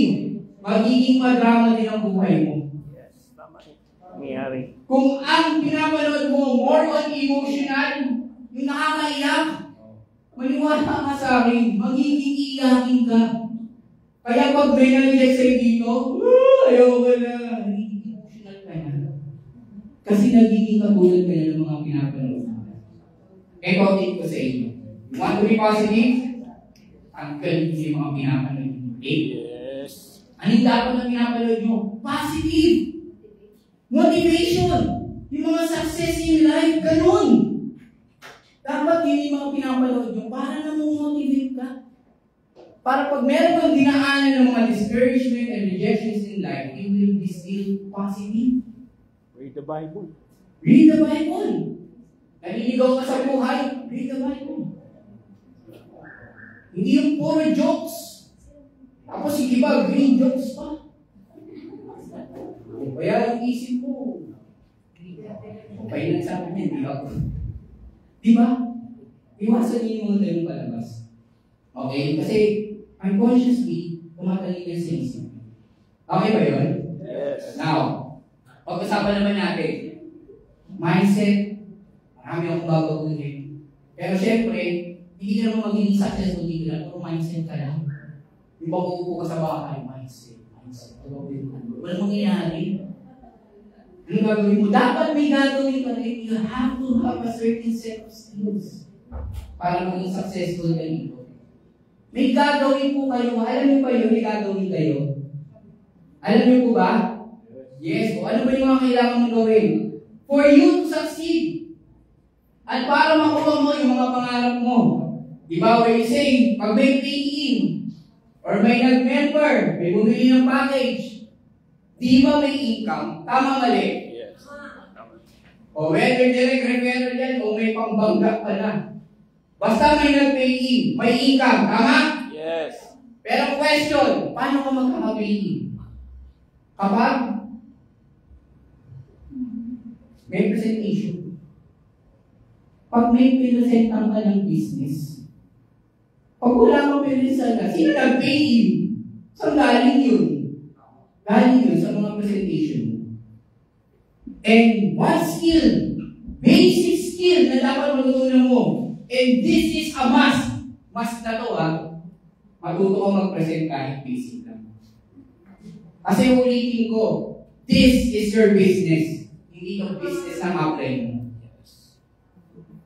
magiging madrama din ang buhay mo. Yes, tama eh. Nangyayari. Kung ang pinapanood mo more on emotional, yung nakakaiyak, maniwala ka sa akin, magiging iyakin ka. Kaya pag may nalilek sa'yo dito, ayaw ka na, nagiging emotional ka na. Kasi nagiging katulad ka na ng mga pinapanood mo. Eko, tip ko sa inyo. You want to be positive? Tanggal yung mga pinapanood mo. Yes. Anong dapat na pinapanood nyo? Positive! Motivation! Yung mga success in life, ganun! Dapat yun yung mga pinapanood nyo para namomotivate ka. Para pag meron kang dinaanan ng mga discouragement and rejections in life, you will be still positive. Read the Bible. Read the Bible! Naliligaw ka sa buhay, read the Bible. Hindi yung puro jokes. Tapos sige ba, green jokes pa. Kaya yung isip mo, okay lang sa akin yan, di ako. Di ba? Iwasan niyo yung mga ganyung palabas. Okay? Kasi unconsciously, tumatali yan sa isip. Okay ba yun? Yes. Now, pag-usapan naman natin, mindset, marami akong babaguhin. Pero syempre, hindi ka naman magiging successful dito lang, pero mindset ka lang. Yung pag-uupo ka sa bahay, mindset. Walang mangyayari. Anong gagawin mo? Dapat may gagawin ka rin. You have to have a certain set of skills para maging successful ka dito. May gagawin po kayo. Alam niyo ba yun? May gagawin kayo. Alam niyo po ba? Yes. O ano ba yung mga kailangan mong gawin? For you to succeed. At para makuha mo yung mga pangarap mo. Di ba? When you say, pag may pay-in, or may nag-member, may bumili ng package, di ba may income? Tama mali? Yes. O whether direct referral yan, o may pambangga ka na. Basta may nag-pay-in, may income. Tama? Yes. Pero question, paano ka magkaka-pay-in? Kapag may presentation. Pag may pinusentan ka ng business, pag wala kang pinusentan, sino nag-pay-in? Saan galing yun? Galing yun sa mga presentation. And one skill, basic skill na dapat matutunan mo, and this is a must. Must na to matuto ka mag-present kahit basic lang. Kasi ulitin ko, this is your business. Hindi yung business ng upline mo.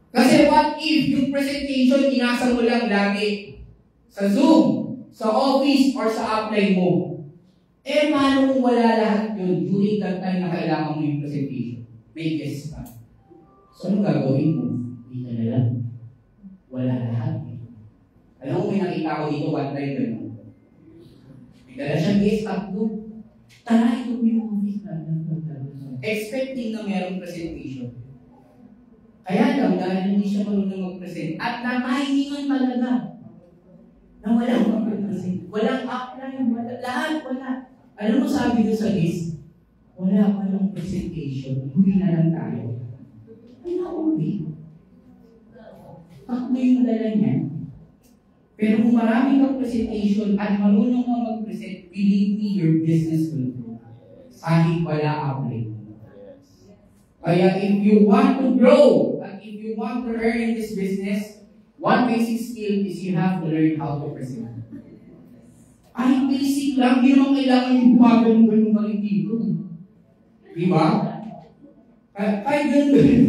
Kasi what if yung presentation inasa mo lang lagi sa Zoom, sa office, or sa upline mo? Eh, paano kung wala lahat yun during that time na kailangan mo yung presentation? May guest ka. So, anong gagawin mo? Hindi ka na lang. Wala lahat. Alam mo, may nakita ko dito one time gano'n. May dala siyang guest up doon. Tara, ito yung office na. Expecting na mayroong presentation. Kaya lang, dahil hindi siya marunong mag-present, at natahiningan talaga na walang mag-present. Walang upline, lahat wala. Alam mo sabi ko sa list, wala pa ng presentation, huli na lang tayo. Ay, nauwi. Takbo yung dala niya. Pero kung marami kang presentation at marunong ka mag-present, believe me, your business will grow. Kahit wala upline. Kaya if you want to grow, and if you want to earn in this business, one basic skill is you have to learn how to present. Ay, basic lang, hindi naman kailangan yung gumagano-gano ka rin dito. Diba? Kahit ganun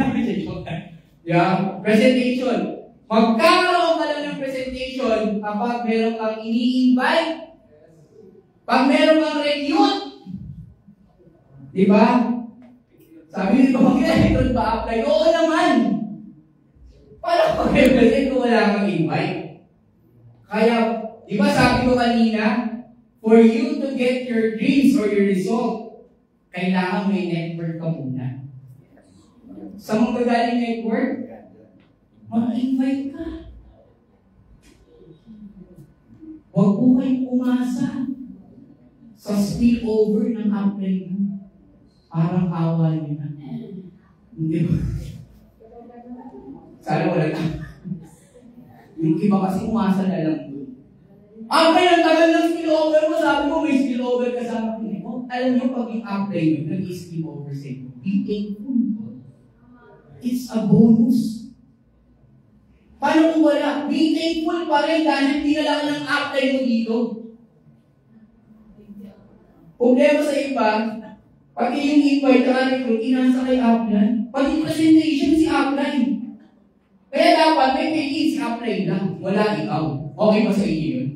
yeah, presentation. Magkakaroon ka lang ng presentation kapag meron kang ini-invite, pag meron kang recruit. Diba? Sabi ni Pamangkin, ba apply? Oo naman. Paano pag-represent kung wala kang invite? Kaya, di ba sabi ko kanina, for you to get your dreams or your result, kailangan may network ka muna. Sa mga galing network, mag-invite ka. Huwag po kayong umasa sa spillover ng apply mo. Parang awa niyo na. Hindi ba? Sana wala na. Yung iba kasi umasa na lang doon. Ang tagal ng spillover mo, sabi mo may spillover kasama ko. Alam niyo, pag yung apply nyo, nag-spillover sa inyo, be thankful. It's a bonus. Paano kung wala? Be thankful pa rin dahil dinala ng apply mo dito. Problema sa iba, pati yung invite ka recruit, inasa kay upline. Pati presentation si upline. Kaya dapat may pay-in si upline lang. Wala ikaw. Okay ba sa inyo yun?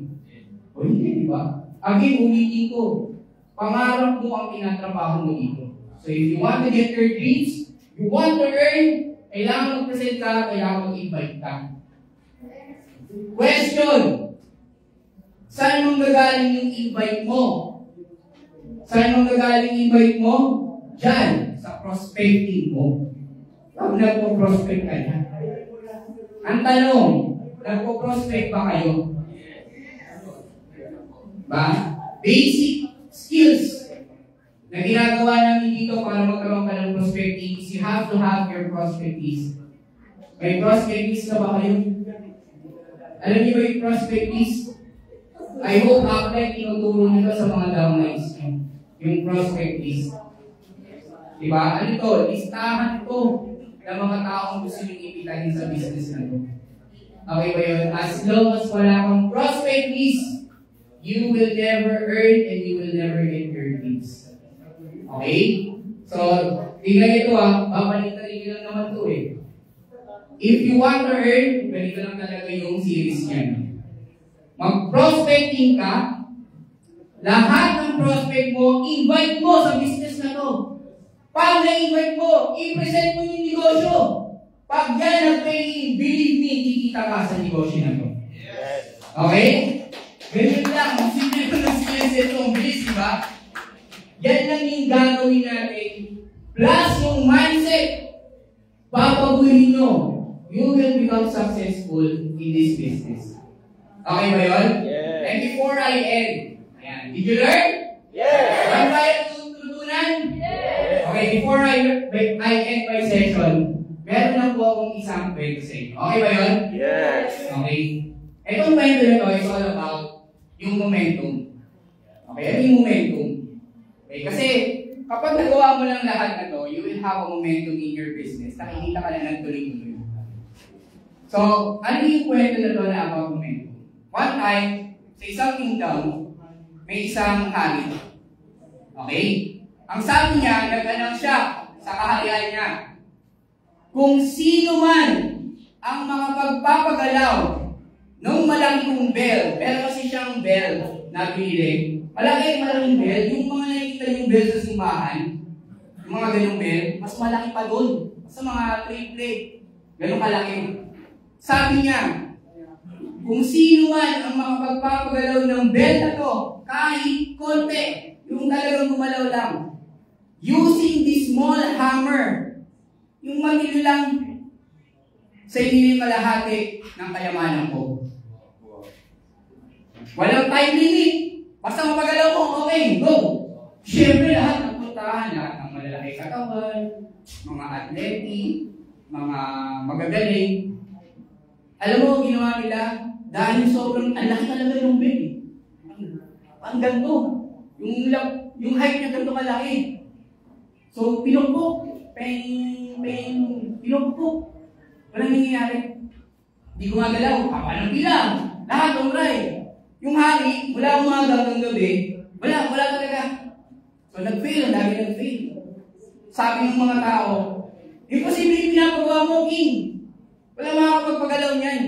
O hindi, di ba? Again, ulitin ko. Pangarap mo ang tinatrabaho mo dito. So if you want to get your dreams, you want to earn, kailangan mag-present ka, kailangan mag-invite ka. Question. Saan mong gagaling yung invite mo? Saan mong gagaling invite mo? Diyan, sa prospecting mo. Pag nagpo-prospect ka na. Ang tanong, nagpo-prospect ba kayo? Ba? Basic skills na ginagawa namin dito para magkaroon ka ng prospecting is you have to have your prospect list. May prospect list na ba kayo? Alam niyo ba yung prospect list? I hope after tinuturo nyo sa mga downlines nyo. Yung prospect list. Diba? Ano to? Listahan to ng mga taong gusto nyo ipitahin sa business na to. Okay ba yun? As long as wala kang prospect list, you will never earn and you will never get your dreams. Okay? So, tingnan ito babalikan nyo lang naman to If you want to earn, ganito lang talaga yung series niyan. mag-prospecting ka, lahat ng prospect mo, invite mo sa business na to. Pag na-invite mo, i-present mo yung negosyo. Pag yan nag-pay, believe me, kikita ka sa negosyo na to. Okay? Ganyan lang, simple ko ng silense ito, ang bilis, diba? Yan lang yung gagawin natin. Plus yung mindset, papaguhin nyo. You will become successful in this business. Okay ba yun? Yes. And before I end, ayan, did you learn? Yes. Ano ba yung tututunan? Yes. Okay, before I end my session, meron lang po akong isang kwento sa inyo. Okay ba yun? Yes. Okay. Itong kwento na to is all about yung momentum. Okay, ano yung momentum? Okay, kasi kapag nagawa mo lang lahat na to, you will have a momentum in your business. Nakikita ka na ng tuloy-tuloy. So, ano yung kwento na to na about momentum? One time, sa isang kingdom, may isang hari. Okay? Ang sabi niya, nag-announce siya sa kaharian niya. Kung sino man ang makapagpapagalaw ng malaking bell, meron kasi siyang bell na pinili. Malaking bell, yung mga nakikita yung bell sa simbahan, yung mga ganyung bell, mas malaki pa doon. Sa mga triple, ganun kalaki. Sabi niya, kung sino man ang makapagpapagalaw ng bell na to, kahit konti, yung talagang gumalaw lang, using this small hammer, yung manilo lang sa inyo kalahati ng kayamanan ko. Walang time limit. Basta mapagalaw ko, okay, go. Siyempre lahat ng puntahan, lahat ng malalaki katawan, mga atleti, mga magagaling. Alam mo, ginawa nila, dahil sobrang, ang laki talaga yung bed. Ang ganito. Yung height niya ganito kalaki. So, pinupok. Pinupok. Walang nangyayari. Hindi gumagalaw. Paano bilang? Lahat umray. Yung hari, wala umaga hanggang gabi. Wala talaga. So, nag-fail. Ang dami nag-fail. Sabi ng mga tao, imposible yung pinapagawa mo, king. Wala makakapagpagalaw niyan.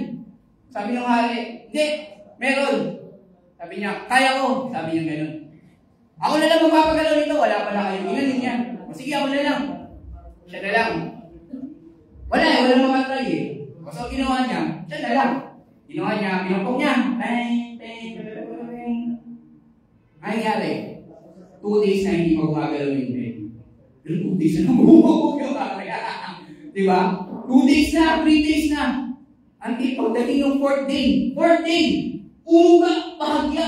Sabi ng hari, hindi, meron. Sabi niya, kaya ko. Sabi niya gano'n. Ako na lang magpapagalaw nito. Wala pala kayo. Ginanin niya. Sige, ako na lang. Siya na lang. Walang makatry eh. So, ginawa niya, siya na lang. Ginawa niya, pinupok niya. Ang nangyari, 2 days na hindi magumagalaw yung bed. Pero 2 days na bumubog yung hari. Diba? 2 days na, 3 days na. Until pagdating ng 4th day, umuga, bahagya.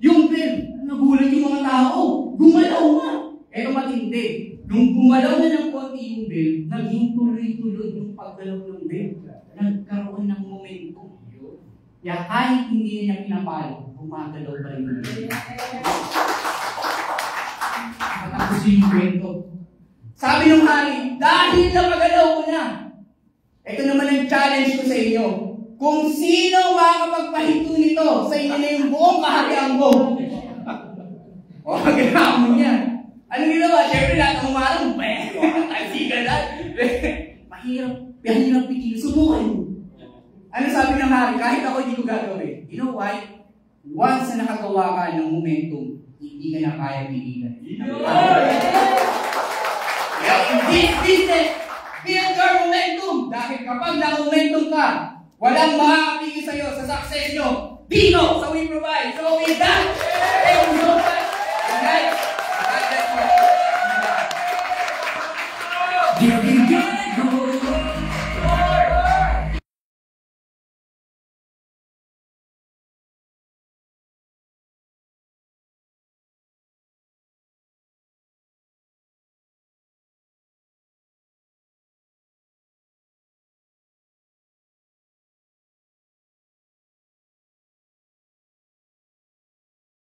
Yung bed, nagulat yung mga tao. Gumalaw nga. Pero matindi. Nung gumalaw na ng konti yung bed, naging tuloy-tuloy yung paggalaw ng bed. Nagkaroon ng momentum. Kaya kahit hindi niya pinapalo, gumagalaw pa rin yung bed. Matapos yung kwento. Sabi ng hari, dahil napagalaw ko na, ito naman ang challenge ko sa inyo. Kung sino makakapagpahinto nito, sa inyo na yung buong kaharian ko. O, ginawa mo niya. Anong ginawa? Siyempre lahat ng umarang, talsigan lahat. Mahirap pikil. Subukan mo. Ano sabi ng hari? Kahit ako hindi ko gagawin. You know why? Once na nakagawa ka ng momentum, hindi ka na kaya pigilan. This business, build your momentum. Dahil kapag na-momentum ka, walang makakapigil sa'yo sa success nyo. Dino sa We Provide. So with that, thank you so much. Alright?